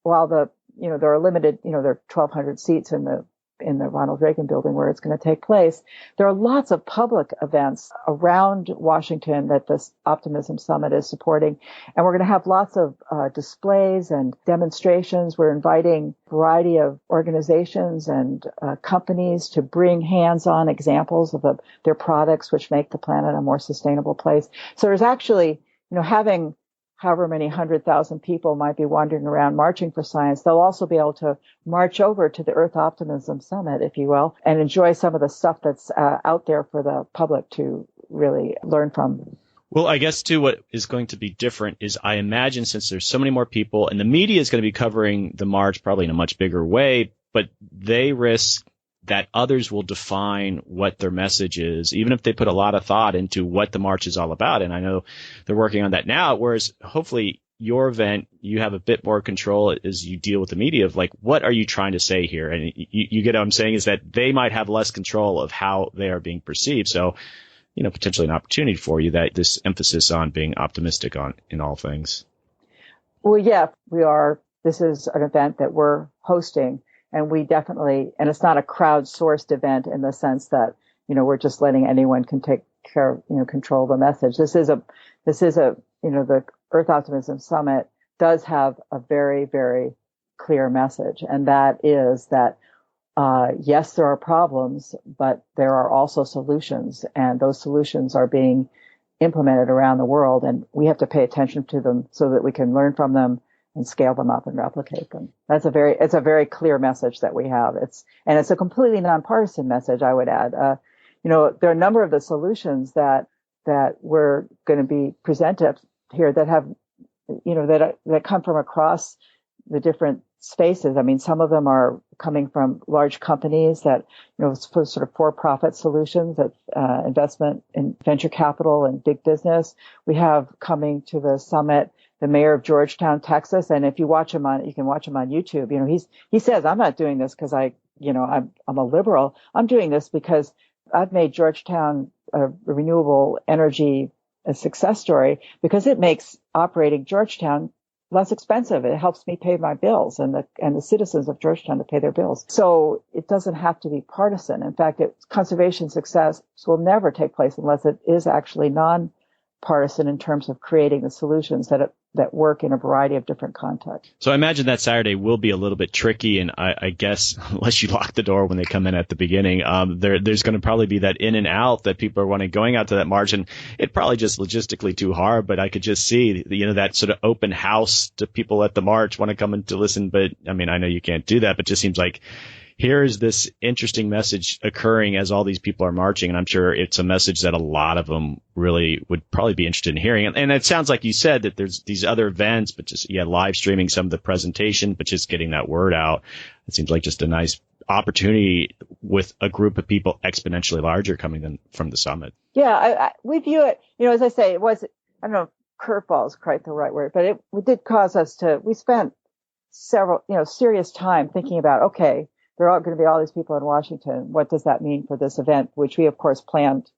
while there are limited, there are 1,200 seats in the Ronald Reagan building where it's going to take place, there are lots of public events around Washington that this Optimism Summit is supporting. And we're going to have lots of displays and demonstrations. We're inviting a variety of organizations and companies to bring hands-on examples of their products which make the planet a more sustainable place. So there's actually, having however many 100,000 people might be wandering around marching for science, they'll also be able to march over to the Earth Optimism Summit, if you will, and enjoy some of the stuff that's out there for the public to really learn from. Well, I guess, too, what is going to be different is I imagine since there's so many more people and the media is going to be covering the march probably in a much bigger way, but they risk that others will define what their message is, even if they put a lot of thought into what the march is all about. And I know they're working on that now, whereas hopefully your event, you have a bit more control as you deal with the media of like, what are you trying to say here? And you get what I'm saying is that they might have less control of how they are being perceived. So, potentially an opportunity for you, that this emphasis on being optimistic in all things. Well, yeah, we are. This is an event that we're hosting. And we definitely, and it's not a crowdsourced event in the sense that, we're just letting anyone can take care of, control the message. This is a, the Earth Optimism Summit does have a very, very clear message. And that is that, yes, there are problems, but there are also solutions. And those solutions are being implemented around the world. And we have to pay attention to them so that we can learn from them and scale them up and replicate them. It's a very clear message that we have. It's a completely nonpartisan message, I would add. There are a number of the solutions that we're going to be presented here that have, that come from across the different spaces. I mean, some of them are coming from large companies that, sort of for-profit solutions that investment in venture capital and big business. We have coming to the summit the mayor of Georgetown, Texas, and if you watch him you can watch him on YouTube. He says, I'm not doing this because I'm a liberal. I'm doing this because I've made Georgetown a renewable energy a success story because it makes operating Georgetown less expensive. It helps me pay my bills and the citizens of Georgetown to pay their bills. So it doesn't have to be partisan. In fact, conservation success will never take place unless it is actually non-partisan in terms of creating the solutions that work in a variety of different contexts. So I imagine that Saturday will be a little bit tricky, and I guess unless you lock the door when they come in at the beginning, there's going to probably be that in and out that people are wanting going out to that march, and it probably just logistically too hard. But I could just see that sort of open house to people at the march want to come in to listen. But I mean, I know you can't do that, but it just seems like here is this interesting message occurring as all these people are marching. And I'm sure it's a message that a lot of them really would probably be interested in hearing. And it sounds like you said that there's these other events, but just, live streaming some of the presentation, but just getting that word out. It seems like just a nice opportunity with a group of people exponentially larger coming in from the summit. Yeah, we view it, as I say, it was, I don't know if curveball is quite the right word, but it did cause us we spent several, serious time thinking about, okay, there are going to be all these people in Washington. What does that mean for this event, which we, of course,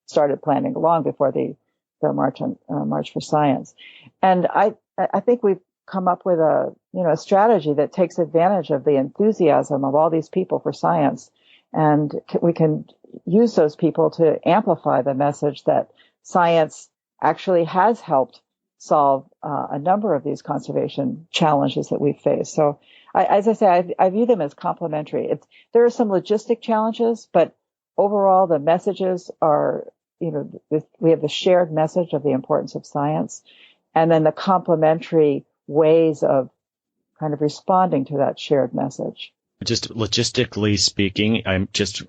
started planning long before the March for Science. And I think we've come up with a strategy that takes advantage of the enthusiasm of all these people for science. And we can use those people to amplify the message that science actually has helped solve a number of these conservation challenges that we face. So as I say, I view them as complementary. There are some logistic challenges, but overall the messages are we have the shared message of the importance of science, and then the complementary ways of kind of responding to that shared message. Just logistically speaking, I'm just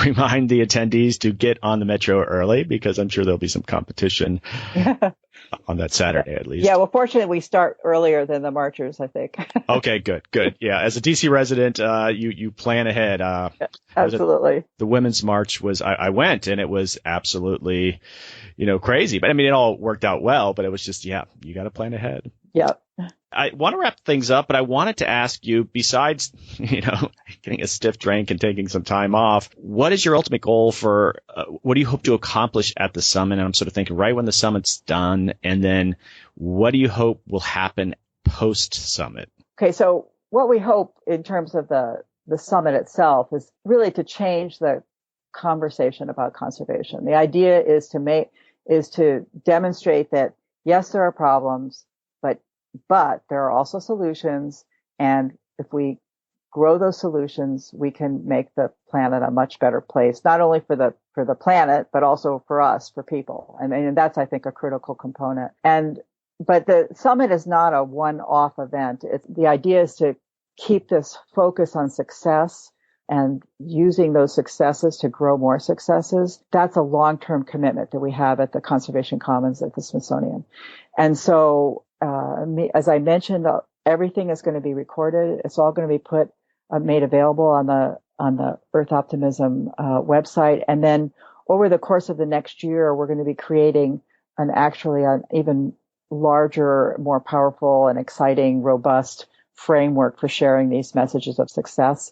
remind the attendees to get on the metro early because I'm sure there'll be some competition on that Saturday at least. Yeah, well, fortunately, we start earlier than the marchers, I think. Okay, good. Yeah, as a DC resident, you plan ahead. Absolutely. The Women's March was, I went, and it was absolutely, crazy. But I mean, it all worked out well, but it was just, you got to plan ahead. Yeah. I want to wrap things up, but I wanted to ask you, besides, getting a stiff drink and taking some time off, what is your ultimate goal for, what do you hope to accomplish at the summit? And I'm sort of thinking right when the summit's done, and then what do you hope will happen post-summit? Okay, so what we hope in terms of the summit itself is really to change the conversation about conservation. The idea is to demonstrate that, yes, there are problems, but there are also solutions, and if we grow those solutions, we can make the planet a much better place, not only for the planet, but also for us, for people. And that's, I think, a critical component. But the summit is not a one-off event. The idea is to keep this focus on success and using those successes to grow more successes. That's a long-term commitment that we have at the Conservation Commons at the Smithsonian. And so, as I mentioned, everything is going to be recorded. It's all going to be made available on the Earth Optimism website. And then over the course of the next year, we're going to be creating an even larger, more powerful and exciting, robust framework for sharing these messages of success,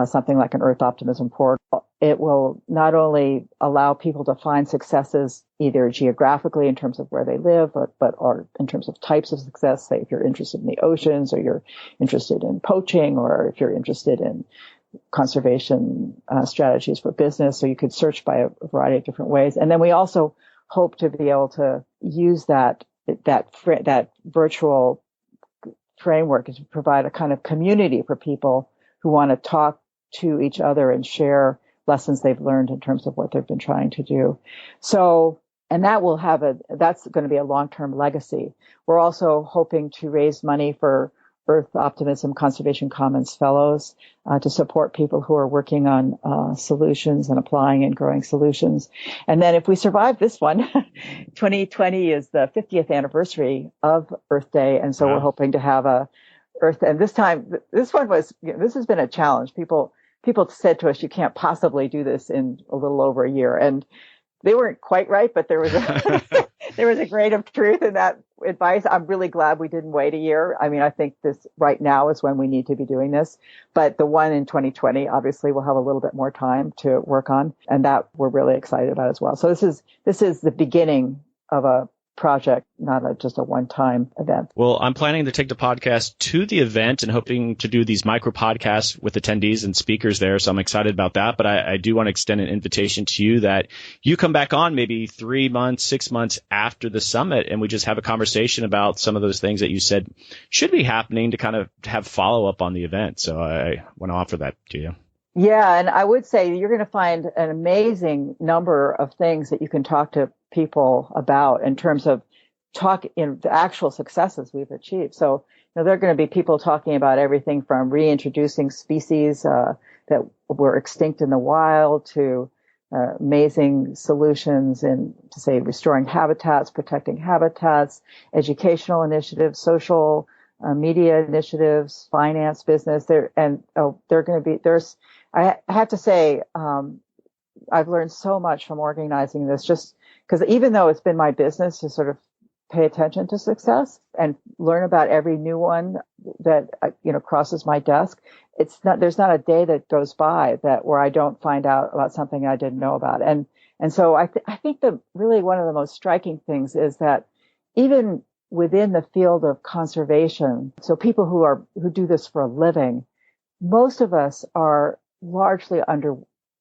something like an Earth Optimism portal. It will not only allow people to find successes either geographically in terms of where they live, or in terms of types of success, say if you're interested in the oceans, or you're interested in poaching, or if you're interested in conservation strategies for business. So you could search by a variety of different ways. And then we also hope to be able to use that virtual framework is to provide a kind of community for people who want to talk to each other and share lessons they've learned in terms of what they've been trying to do. So, and that's going to be a long-term legacy. We're also hoping to raise money for Earth Optimism Conservation Commons Fellows to support people who are working on solutions and applying and growing solutions. And then if we survive this one, 2020 is the 50th anniversary of Earth Day. And so We're hoping to have a Earth, and this has been a challenge. People said to us, you can't possibly do this in a little over a year. And they weren't quite right, but there was a grain of truth in that advice. I'm really glad we didn't wait a year. I mean, I think this right now is when we need to be doing this. But the one in 2020, obviously, we'll have a little bit more time to work on, and that we're really excited about as well. So this is the beginning of a project, not just a one-time event. Well, I'm planning to take the podcast to the event and hoping to do these micro podcasts with attendees and speakers there. So I'm excited about that. But I do want to extend an invitation to you that you come back on maybe 3 months, 6 months after the summit, and we just have a conversation about some of those things that you said should be happening to kind of have follow-up on the event. So I want to offer that to you. Yeah, and I would say you're going to find an amazing number of things that you can talk to people about in terms of the actual successes we've achieved. So, there are going to be people talking about everything from reintroducing species that were extinct in the wild to amazing solutions in, to say, restoring habitats, protecting habitats, educational initiatives, social media initiatives, finance, business. I have to say, I've learned so much from organizing this, just because even though it's been my business to sort of pay attention to success and learn about every new one that, crosses my desk, there's not a day that goes by where I don't find out about something I didn't know about. And so I think that really one of the most striking things is that even within the field of conservation, so people who do this for a living, most of us are largely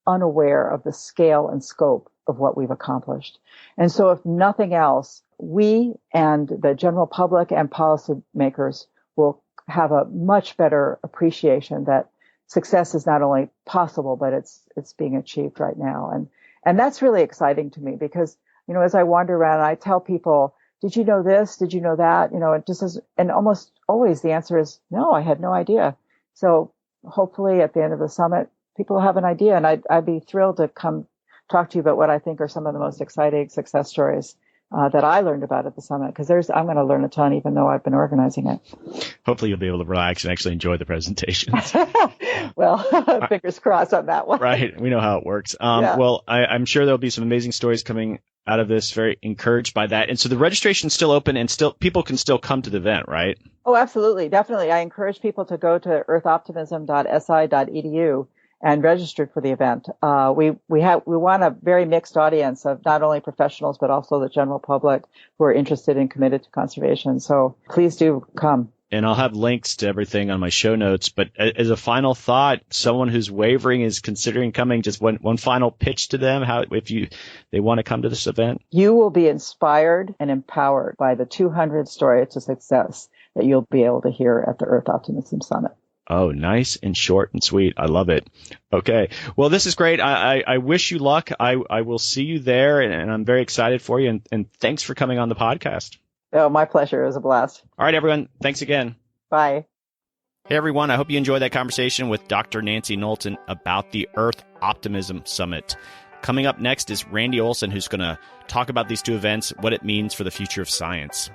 unaware of the scale and scope of what we've accomplished. And so if nothing else, we and the general public and policymakers will have a much better appreciation that success is not only possible, but it's being achieved right now. And that's really exciting to me because, as I wander around, I tell people, did you know this? Did you know that? It just is, and almost always the answer is, no, I had no idea. So hopefully at the end of the summit, people have an idea, and I'd be thrilled to come talk to you about what I think are some of the most exciting success stories that I learned about at the summit, because I'm going to learn a ton, even though I've been organizing it. Hopefully you'll be able to relax and actually enjoy the presentations. Well, fingers crossed on that one. Right. We know how it works. Yeah. Well, I'm sure there'll be some amazing stories coming out of this. Very encouraged by that. And so the registration's still open, and still people can still come to the event, right? Oh, absolutely. Definitely. I encourage people to go to earthoptimism.si.edu and register for the event. We want a very mixed audience of not only professionals, but also the general public who are interested and committed to conservation. So please do come. And I'll have links to everything on my show notes. But as a final thought, someone who's wavering, is considering coming, just one final pitch to them, they want to come to this event. You will be inspired and empowered by the 200 stories to success that you'll be able to hear at the Earth Optimism Summit. Oh, nice and short and sweet. I love it. Okay. Well, this is great. I wish you luck. I will see you there, and I'm very excited for you. And thanks for coming on the podcast. Oh, my pleasure. It was a blast. All right, everyone. Thanks again. Bye. Hey, everyone. I hope you enjoyed that conversation with Dr. Nancy Knowlton about the Earth Optimism Summit. Coming up next is Randy Olson, who's going to talk about these two events, what it means for the future of science.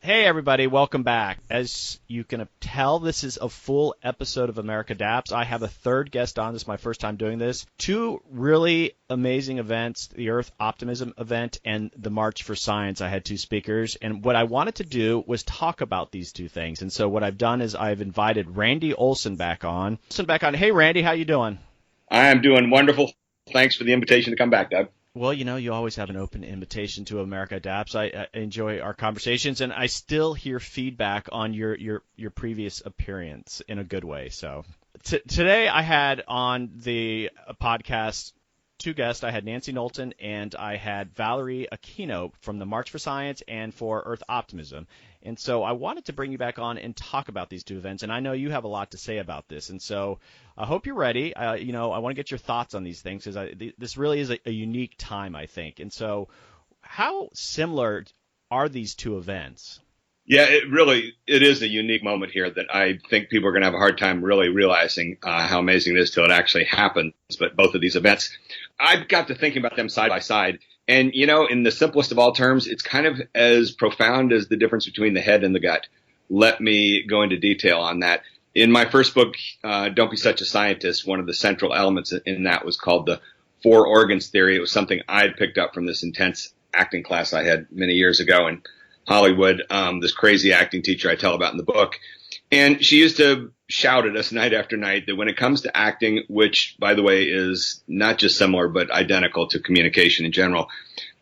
Hey, everybody. Welcome back. As you can tell, this is a full episode of America Adapts. I have a third guest on. This is my first time doing this. Two really amazing events, the Earth Optimism event and the March for Science. I had two speakers. And what I wanted to do was talk about these two things. And so what I've done is I've invited Randy Olson back on. Hey, Randy, how you doing? I am doing wonderful. Thanks for the invitation to come back, Doug. Well, you always have an open invitation to America Adapts. I enjoy our conversations, and I still hear feedback on your previous appearance in a good way. So today I had on the podcast two guests. I had Nancy Knowlton and I had Valorie Aquino from the March for Science and for Earth Optimism. And so I wanted to bring you back on and talk about these two events. And I know you have a lot to say about this. And so I hope you're ready. I want to get your thoughts on these things, because this really is a unique time, I think. And so how similar are these two events? Yeah, it is a unique moment here that I think people are going to have a hard time really realizing how amazing it is till it actually happens. But both of these events, I've got to thinking about them side by side. And, in the simplest of all terms, it's kind of as profound as the difference between the head and the gut. Let me go into detail on that. In my first book, Don't Be Such a Scientist, one of the central elements in that was called the four organs theory. It was something I had picked up from this intense acting class I had many years ago in Hollywood, this crazy acting teacher I tell about in the book. And she used to shout at us night after night that when it comes to acting, which, by the way, is not just similar but identical to communication in general,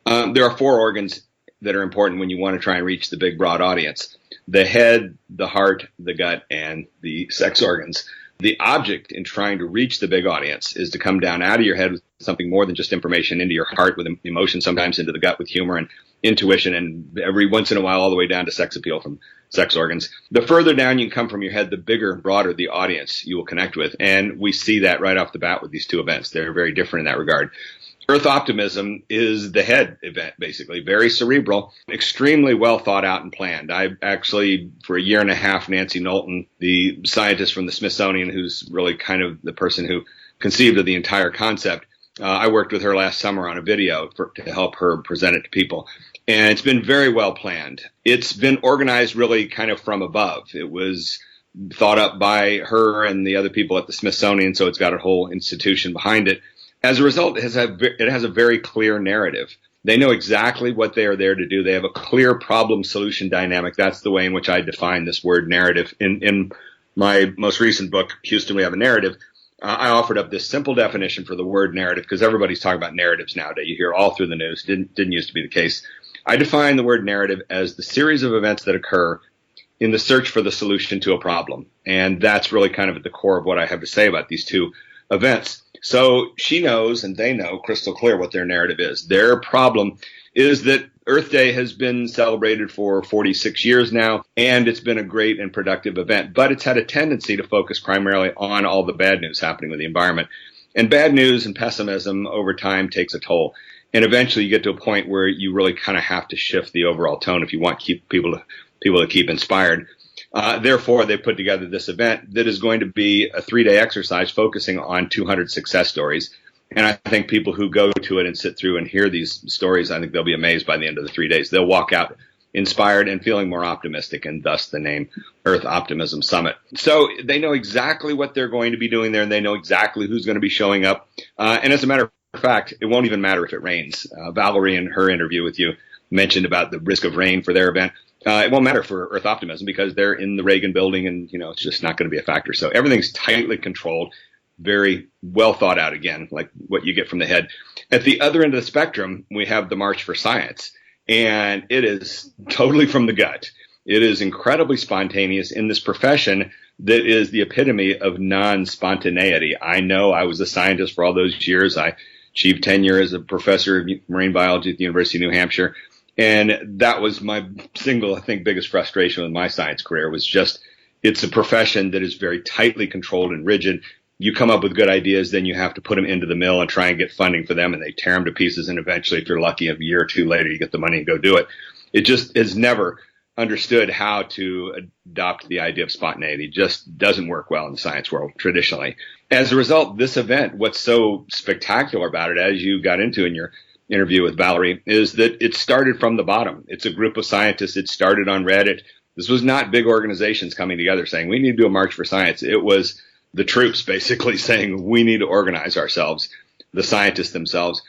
there are four organs that are important when you want to try and reach the big, broad audience: the head, the heart, the gut, and the sex organs. The object in trying to reach the big audience is to come down out of your head with something more than just information, into your heart with emotion, sometimes into the gut with humor and intuition, and every once in a while all the way down to sex appeal from sex organs. The further down you can come from your head, the bigger and broader the audience you will connect with. And we see that right off the bat with these two events. They're very different in that regard. Earth Optimism is the head event, basically. Very cerebral, extremely well thought out and planned. I actually, for a year and a half, Nancy Knowlton, the scientist from the Smithsonian, who's really kind of the person who conceived of the entire concept, I worked with her last summer on a video to help her present it to people. And it's been very well planned. It's been organized really kind of from above. It was thought up by her and the other people at the Smithsonian, so it's got a whole institution behind it. As a result, it has a very clear narrative. They know exactly what they are there to do. They have a clear problem-solution dynamic. That's the way in which I define this word narrative. In my most recent book, Houston, We Have a Narrative, I offered up this simple definition for the word narrative, because everybody's talking about narratives nowadays. You hear all through the news. Didn't used to be the case. I define the word narrative as the series of events that occur in the search for the solution to a problem. And that's really kind of at the core of what I have to say about these two events. So she knows and they know crystal clear what their narrative is. Their problem is that Earth Day has been celebrated for 46 years now, and it's been a great and productive event, but it's had a tendency to focus primarily on all the bad news happening with the environment. And bad news and pessimism over time takes a toll. And eventually you get to a point where you really kind of have to shift the overall tone if you want people to keep inspired. Therefore, they put together this event that is going to be a 3-day exercise focusing on 200 success stories. And I think people who go to it and sit through and hear these stories, I think they'll be amazed by the end of the 3 days. They'll walk out inspired and feeling more optimistic, and thus the name Earth Optimism Summit. So they know exactly what they're going to be doing there, and they know exactly who's going to be showing up. And as a matter of fact, it won't even matter if it rains. Valorie, in her interview with you, mentioned about the risk of rain for their event. It won't matter for Earth Optimism because they're in the Reagan building, and it's just not going to be a factor. So everything's tightly controlled, very well thought out, again, like what you get from the head. At the other end of the spectrum, we have the March for Science, and it is totally from the gut. It is incredibly spontaneous in this profession that is the epitome of non-spontaneity. I know I was a scientist for all those years. I achieved tenure as a professor of marine biology at the University of New Hampshire. And that was my single, I think, biggest frustration with my science career was just it's a profession that is very tightly controlled and rigid. You come up with good ideas, then you have to put them into the mill and try and get funding for them, and they tear them to pieces. And eventually, if you're lucky, a year or two later, you get the money and go do it. It just has never understood how to adopt the idea of spontaneity. It just doesn't work well in the science world traditionally. As a result, this event, what's so spectacular about it, as you got into in your interview with Valorie, is that it started from the bottom. It's a group of scientists. It started on Reddit. This was not big organizations coming together saying, we need to do a March for Science. It was the troops basically saying, we need to organize ourselves, the scientists themselves.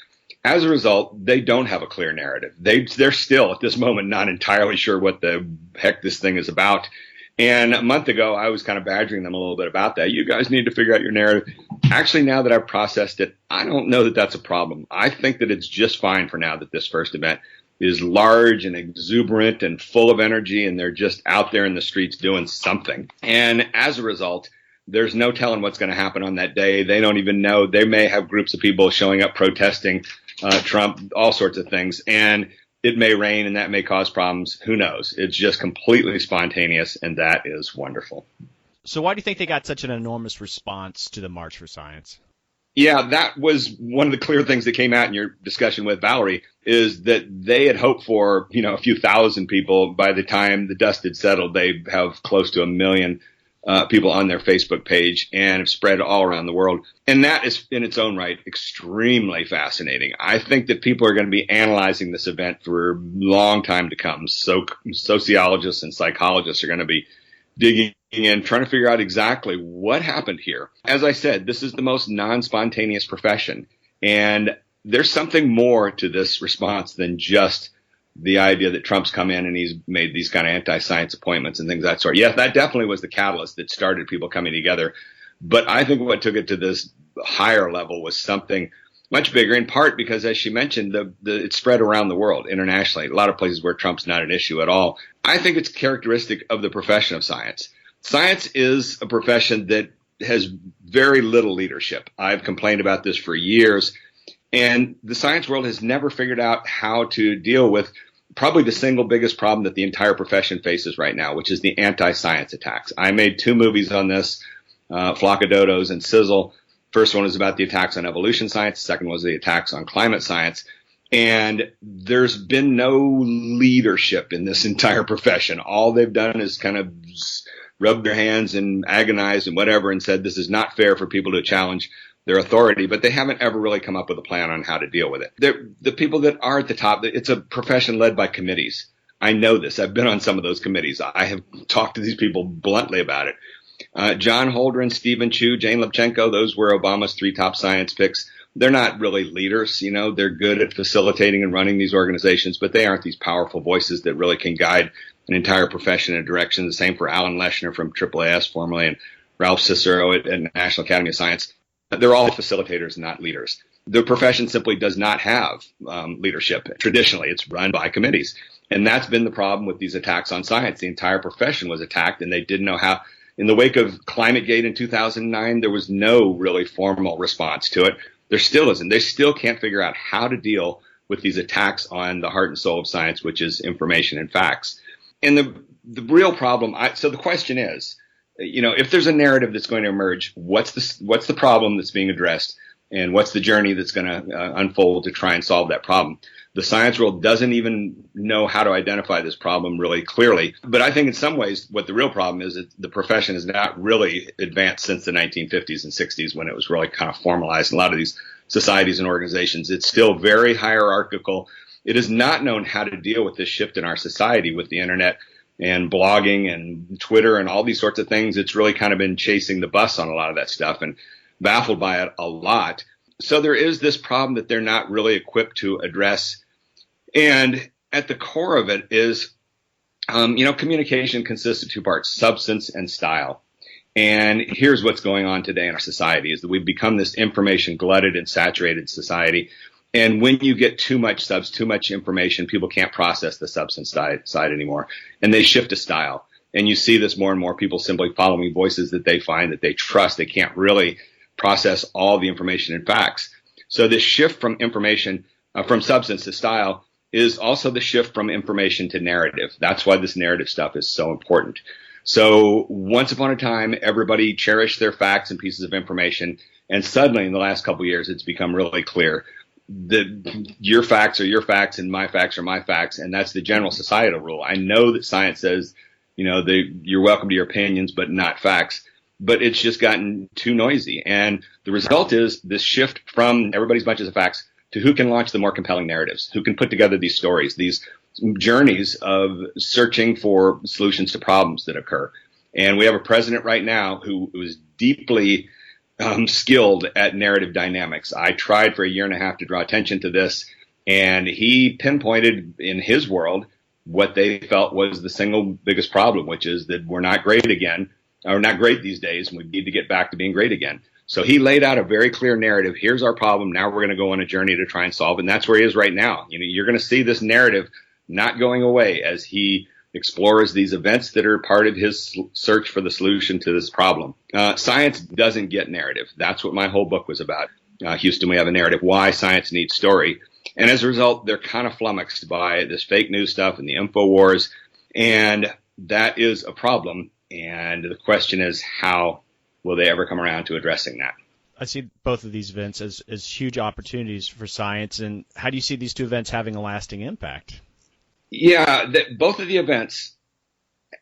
As a result, they don't have a clear narrative. They're still, at this moment, not entirely sure what the heck this thing is about. And a month ago, I was kind of badgering them a little bit about that. You guys need to figure out your narrative. Actually, now that I've processed it, I don't know that that's a problem. I think that it's just fine for now that this first event is large and exuberant and full of energy, and they're just out there in the streets doing something. And as a result, there's no telling what's going to happen on that day. They don't even know. They may have groups of people showing up protesting Trump, all sorts of things. And it may rain, and that may cause problems. Who knows? It's just completely spontaneous, and that is wonderful. So why do you think they got such an enormous response to the March for Science? Yeah, that was one of the clear things that came out in your discussion with Valorie, is that they had hoped for, a few thousand people. By the time the dust had settled, they have close to 1 million people on their Facebook page and have spread all around the world. And that is in its own right extremely fascinating. I think that people are going to be analyzing this event for a long time to come. So sociologists and psychologists are going to be digging in, trying to figure out exactly what happened here. As I said, this is the most non-spontaneous profession. And there's something more to this response than just the idea that Trump's come in and he's made these kind of anti-science appointments and things of that sort. Yes, that definitely was the catalyst that started people coming together. But I think what took it to this higher level was something much bigger, in part because, as she mentioned, it spread around the world internationally, a lot of places where Trump's not an issue at all. I think it's characteristic of the profession of science. Science is a profession that has very little leadership. I've complained about this for years. And the science world has never figured out how to deal with probably the single biggest problem that the entire profession faces right now, which is the anti-science attacks. I made 2 movies on this, Flock of Dodos and Sizzle. First one was about the attacks on evolution science. The second was the attacks on climate science. And there's been no leadership in this entire profession. All they've done is kind of rub their hands and agonize and whatever and said this is not fair for people to challenge their authority, but they haven't ever really come up with a plan on how to deal with it. The people that are at the top, it's a profession led by committees. I know this. I've been on some of those committees. I have talked to these people bluntly about it. John Holdren, Stephen Chu, Jane Lubchenco, those were Obama's 3 top science picks. They're not really leaders. They're good at facilitating and running these organizations, but they aren't these powerful voices that really can guide an entire profession in a direction. The same for Alan Leshner from AAAS formerly and Ralph Cicero at National Academy of Science. They're all facilitators, not leaders. The profession simply does not have leadership. Traditionally, it's run by committees. And that's been the problem with these attacks on science. The entire profession was attacked, and they didn't know how In the wake of ClimateGate in 2009, there was no really formal response to it. There still isn't. They still can't figure out how to deal with these attacks on the heart and soul of science, which is information and facts. And the real problem, so the question is, if there's a narrative that's going to emerge, what's the problem that's being addressed, and what's the journey that's going to unfold to try and solve that problem? The science world doesn't even know how to identify this problem really clearly. But I think in some ways what the real problem is that the profession has not really advanced since the 1950s and 60s, when it was really kind of formalized in a lot of these societies and organizations. It's still very hierarchical. It is not known how to deal with this shift in our society with the internet and blogging and Twitter and all these sorts of things. It's really kind of been chasing the bus on a lot of that stuff and baffled by it a lot. So there is this problem that they're not really equipped to address. And at the core of it is, communication consists of two parts, substance and style. And here's what's going on today in our society is that we've become this information glutted and saturated society. And when you get too much too much information, people can't process the substance side anymore. And they shift to style. And you see this more and more, people simply following voices that they find that they trust. They can't really process all the information and facts. So this shift from information, from substance to style, is also the shift from information to narrative. That's why this narrative stuff is so important. So once upon a time, everybody cherished their facts and pieces of information. And suddenly in the last couple of years, it's become really clear that your facts are your facts and my facts are my facts. And that's the general societal rule. I know that science says, you're welcome to your opinions, but not facts. But it's just gotten too noisy. And the result is this shift from everybody's bunches of facts to who can launch the more compelling narratives, who can put together these stories, these journeys of searching for solutions to problems that occur. And we have a president right now who is deeply skilled at narrative dynamics. I tried for a year and a half to draw attention to this, and he pinpointed in his world what they felt was the single biggest problem, which is that we're not great again, or not great these days, and we need to get back to being great again. So he laid out a very clear narrative. Here's our problem. Now we're going to go on a journey to try and solve. And that's where he is right now. You're going to see this narrative not going away as he explores these events that are part of his search for the solution to this problem. Science doesn't get narrative. That's what my whole book was about. Houston, we have a narrative. Why science needs story. And as a result, they're kind of flummoxed by this fake news stuff and the info wars. And that is a problem. And the question is, how will they ever come around to addressing that? I see both of these events as huge opportunities for science. And how do you see these two events having a lasting impact? Yeah, both of the events,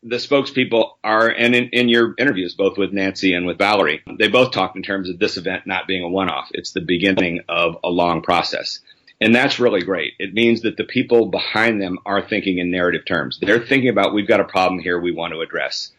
the spokespeople are, and in your interviews, both with Nancy and with Valorie, they both talked in terms of this event not being a one-off. It's the beginning of a long process. And that's really great. It means that the people behind them are thinking in narrative terms. They're thinking about, we've got a problem here we want to address.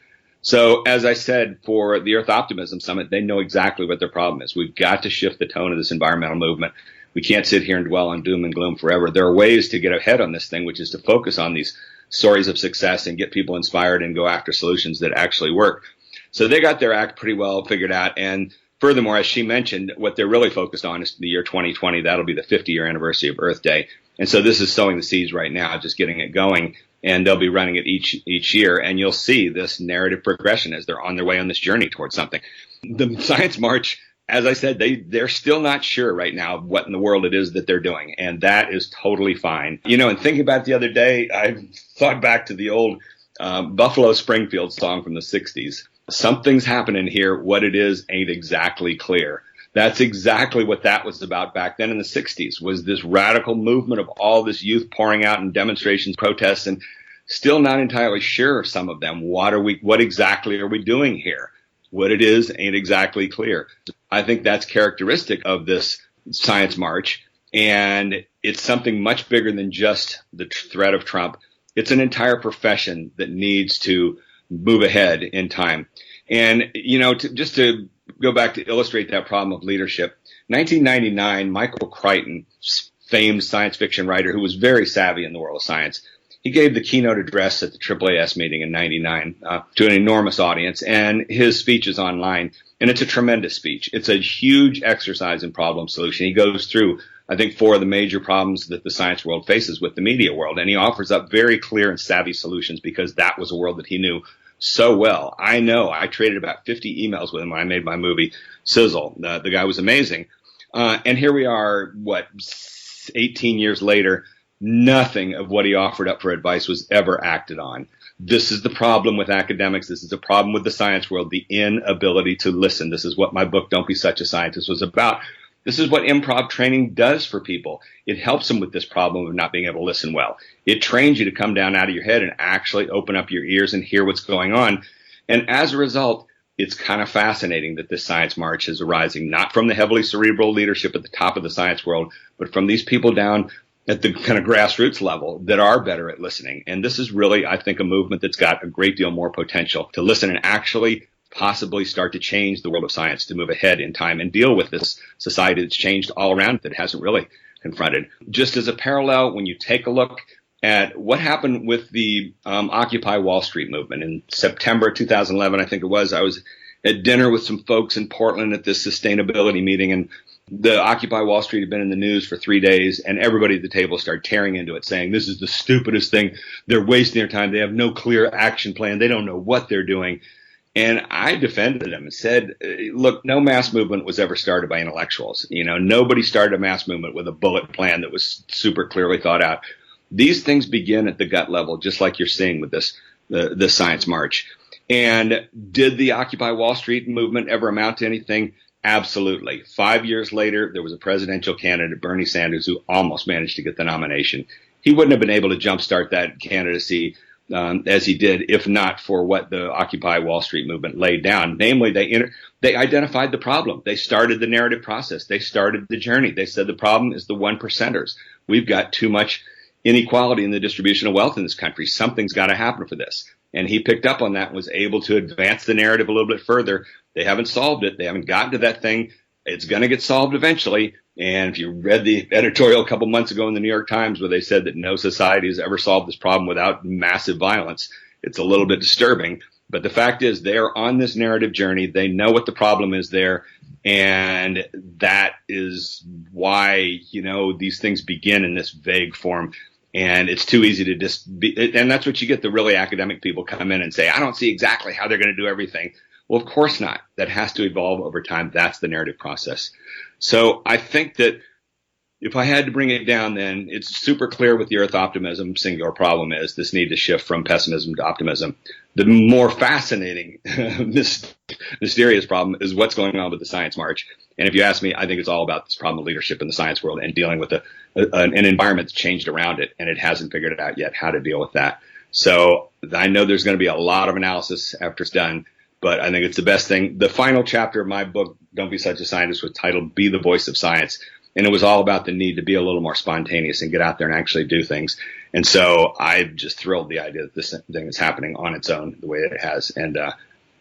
So as I said, for the Earth Optimism Summit, they know exactly what their problem is. We've got to shift the tone of this environmental movement. We can't sit here and dwell on doom and gloom forever. There are ways to get ahead on this thing, which is to focus on these stories of success and get people inspired and go after solutions that actually work. So they got their act pretty well figured out. And furthermore, as she mentioned, what they're really focused on is the year 2020. That'll be the 50-year anniversary of Earth Day. And so this is sowing the seeds right now, just getting it going. And they'll be running it each year. And you'll see this narrative progression as they're on their way on this journey towards something. The Science March, as I said, they're still not sure right now what in the world it is that they're doing. And that is totally fine. And thinking about it the other day, I thought back to the old Buffalo Springfield song from the 60s. Something's happening here. What it is ain't exactly clear. That's exactly what that was about back then in the 60s, was this radical movement of all this youth pouring out in demonstrations, protests, and still not entirely sure, some of them, what exactly are we doing here? What it is ain't exactly clear. I think that's characteristic of this Science March, and it's something much bigger than just the threat of Trump. It's an entire profession that needs to move ahead in time. And, just to go back to illustrate that problem of leadership, 1999, Michael Crichton, famed science fiction writer who was very savvy in the world of science, he gave the keynote address at the AAAS meeting in 99 to an enormous audience, and his speech is online, and it's a tremendous speech. It's a huge exercise in problem solution. He goes through, I think, 4 of the major problems that the science world faces with the media world, and he offers up very clear and savvy solutions because that was a world that he knew so well. I know I traded about 50 emails with him when I made my movie Sizzle. The guy was amazing. And here we are, 18 years later, nothing of what he offered up for advice was ever acted on. This is the problem with academics. This is the problem with the science world, the inability to listen. This is what my book, Don't Be Such a Scientist, was about. This is what improv training does for people. It helps them with this problem of not being able to listen well. It trains you to come down out of your head and actually open up your ears and hear what's going on. And as a result, it's kind of fascinating that this science march is arising, not from the heavily cerebral leadership at the top of the science world, but from these people down at the kind of grassroots level that are better at listening. And this is really, I think, a movement that's got a great deal more potential to listen and actually possibly start to change the world of science, to move ahead in time and deal with this society that's changed all around that hasn't really confronted. Just as a parallel, when you take a look at what happened with the Occupy Wall Street movement in September 2011, I think it was, I was at dinner with some folks in Portland at this sustainability meeting, and the Occupy Wall Street had been in the news for 3 days, and everybody at the table started tearing into it, saying this is the stupidest thing. They're wasting their time. They have no clear action plan. They don't know what they're doing. And I defended them and said, look, no mass movement was ever started by intellectuals. Nobody started a mass movement with a bullet plan that was super clearly thought out. These things begin at the gut level, just like you're seeing with the Science March. And did the Occupy Wall Street movement ever amount to anything? Absolutely. 5 years later, there was a presidential candidate, Bernie Sanders, who almost managed to get the nomination. He wouldn't have been able to jumpstart that candidacy as he did if not for what the Occupy Wall Street movement laid down. Namely, they identified the problem. They started the narrative process. They started the journey. They said the problem is the one percenters. We've got too much inequality in the distribution of wealth in this country. Something's got to happen for this. And he picked up on that and was able to advance the narrative a little bit further. They haven't solved it. They haven't gotten to that thing. It's going to get solved eventually. And if you read the editorial a couple months ago in the New York Times where they said that no society has ever solved this problem without massive violence, it's a little bit disturbing. But the fact is they're on this narrative journey. They know what the problem is there. And that is why, these things begin in this vague form. And it's too easy to just be, and that's what you get. The really academic people come in and say, I don't see exactly how they're going to do everything. Well, of course not. That has to evolve over time. That's the narrative process. So I think that if I had to bring it down, then it's super clear what the Earth optimism singular problem is, this need to shift from pessimism to optimism. The more fascinating, mysterious problem is what's going on with the Science March. And if you ask me, I think it's all about this problem of leadership in the science world and dealing with an environment that's changed around it, and it hasn't figured it out yet how to deal with that. So I know there's going to be a lot of analysis after it's done, but I think it's the best thing. The final chapter of my book, Don't Be Such a Scientist, was titled Be the Voice of Science. And it was all about the need to be a little more spontaneous and get out there and actually do things. And so I'm just thrilled the idea that this thing is happening on its own the way it has. And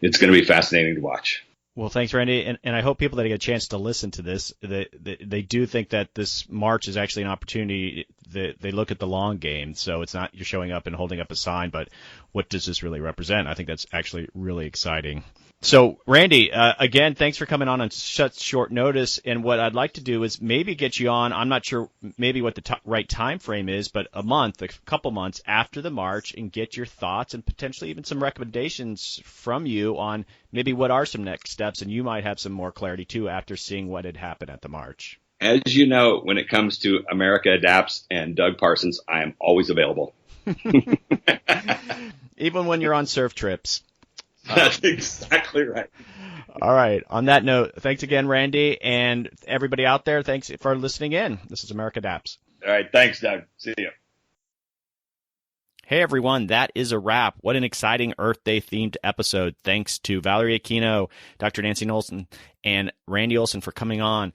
it's going to be fascinating to watch. Well, thanks, Randy. And I hope people that get a chance to listen to this, they do think that this march is actually an opportunity. They look at the long game. So it's not you're showing up and holding up a sign, but what does this really represent? I think that's actually really exciting. So, Randy, again, thanks for coming on such short notice. And what I'd like to do is maybe get you on, I'm not sure maybe what the right time frame is, but a couple months after the march, and get your thoughts and potentially even some recommendations from you on maybe what are some next steps. And you might have some more clarity, too, after seeing what had happened at the march. As you know, when it comes to America Adapts and Doug Parsons, I am always available. Even when you're on surf trips. That's exactly right. All right. On that note, thanks again, Randy, and everybody out there, thanks for listening in. This is America Adapts. All right. Thanks, Doug. See you. Hey, everyone. That is a wrap. What an exciting Earth Day themed episode. Thanks to Valorie Aquino, Dr. Nancy Knowlton, and Randy Olson for coming on.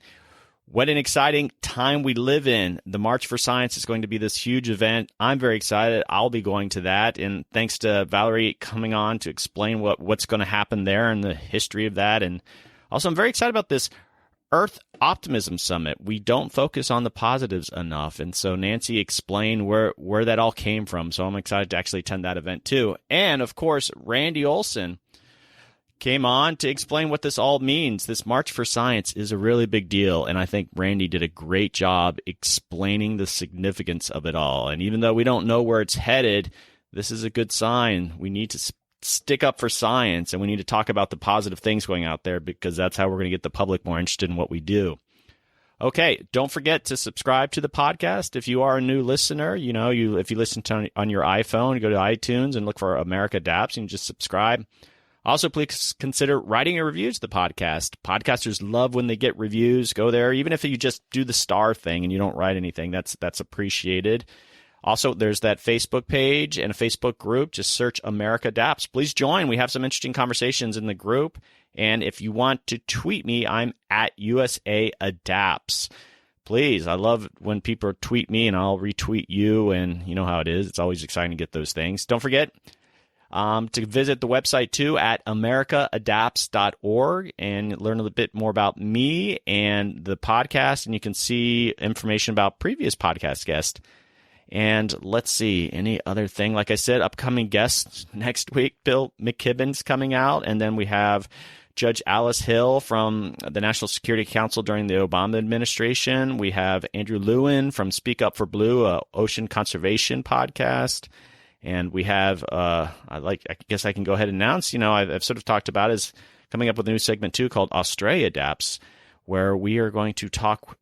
What an exciting time we live in. The March for Science is going to be this huge event. I'm very excited. I'll be going to that. And thanks to Valorie coming on to explain what's going to happen there and the history of that. And also, I'm very excited about this Earth Optimism Summit. We don't focus on the positives enough. And so Nancy explained where that all came from. So I'm excited to actually attend that event too. And of course, Randy Olson came on to explain what this all means. This March for Science is a really big deal, and I think Randy did a great job explaining the significance of it all. And even though we don't know where it's headed, this is a good sign. We need to stick up for science, and we need to talk about the positive things going out there, because that's how we're going to get the public more interested in what we do. Okay, don't forget to subscribe to the podcast. If you are a new listener, if you listen to on your iPhone, go to iTunes and look for America Adapts and just subscribe. Also, please consider writing a review to the podcast. Podcasters love when they get reviews. Go there, even if you just do the star thing and you don't write anything, that's appreciated. Also, there's that Facebook page and a Facebook group. Just search America Adapts. Please join. We have some interesting conversations in the group. And if you want to tweet me, I'm at USA Adapts. Please, I love when people tweet me, and I'll retweet you, and you know how it is. It's always exciting to get those things. Don't forget to visit the website, too, at americaadapts.org and learn a little bit more about me and the podcast, and you can see information about previous podcast guests. And let's see, any other thing? Like I said, upcoming guests next week, Bill McKibben's coming out, and then we have Judge Alice Hill from the National Security Council during the Obama administration. We have Andrew Lewin from Speak Up for Blue, a ocean conservation podcast. And we have, I guess I can go ahead and announce, I've sort of talked about is coming up with a new segment too called Australia Adapts, where we are going to talk.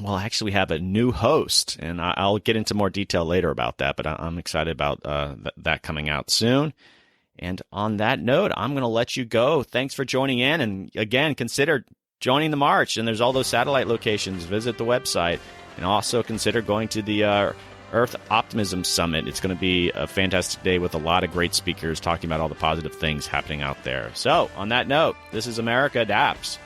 Well, actually, we have a new host, and I'll get into more detail later about that, but I'm excited about that coming out soon. And on that note, I'm going to let you go. Thanks for joining in. And again, consider joining the march. And there's all those satellite locations. Visit the website. And also consider going to the Earth Optimism Summit. It's going to be a fantastic day with a lot of great speakers talking about all the positive things happening out there. So on that note, this is America Adapts.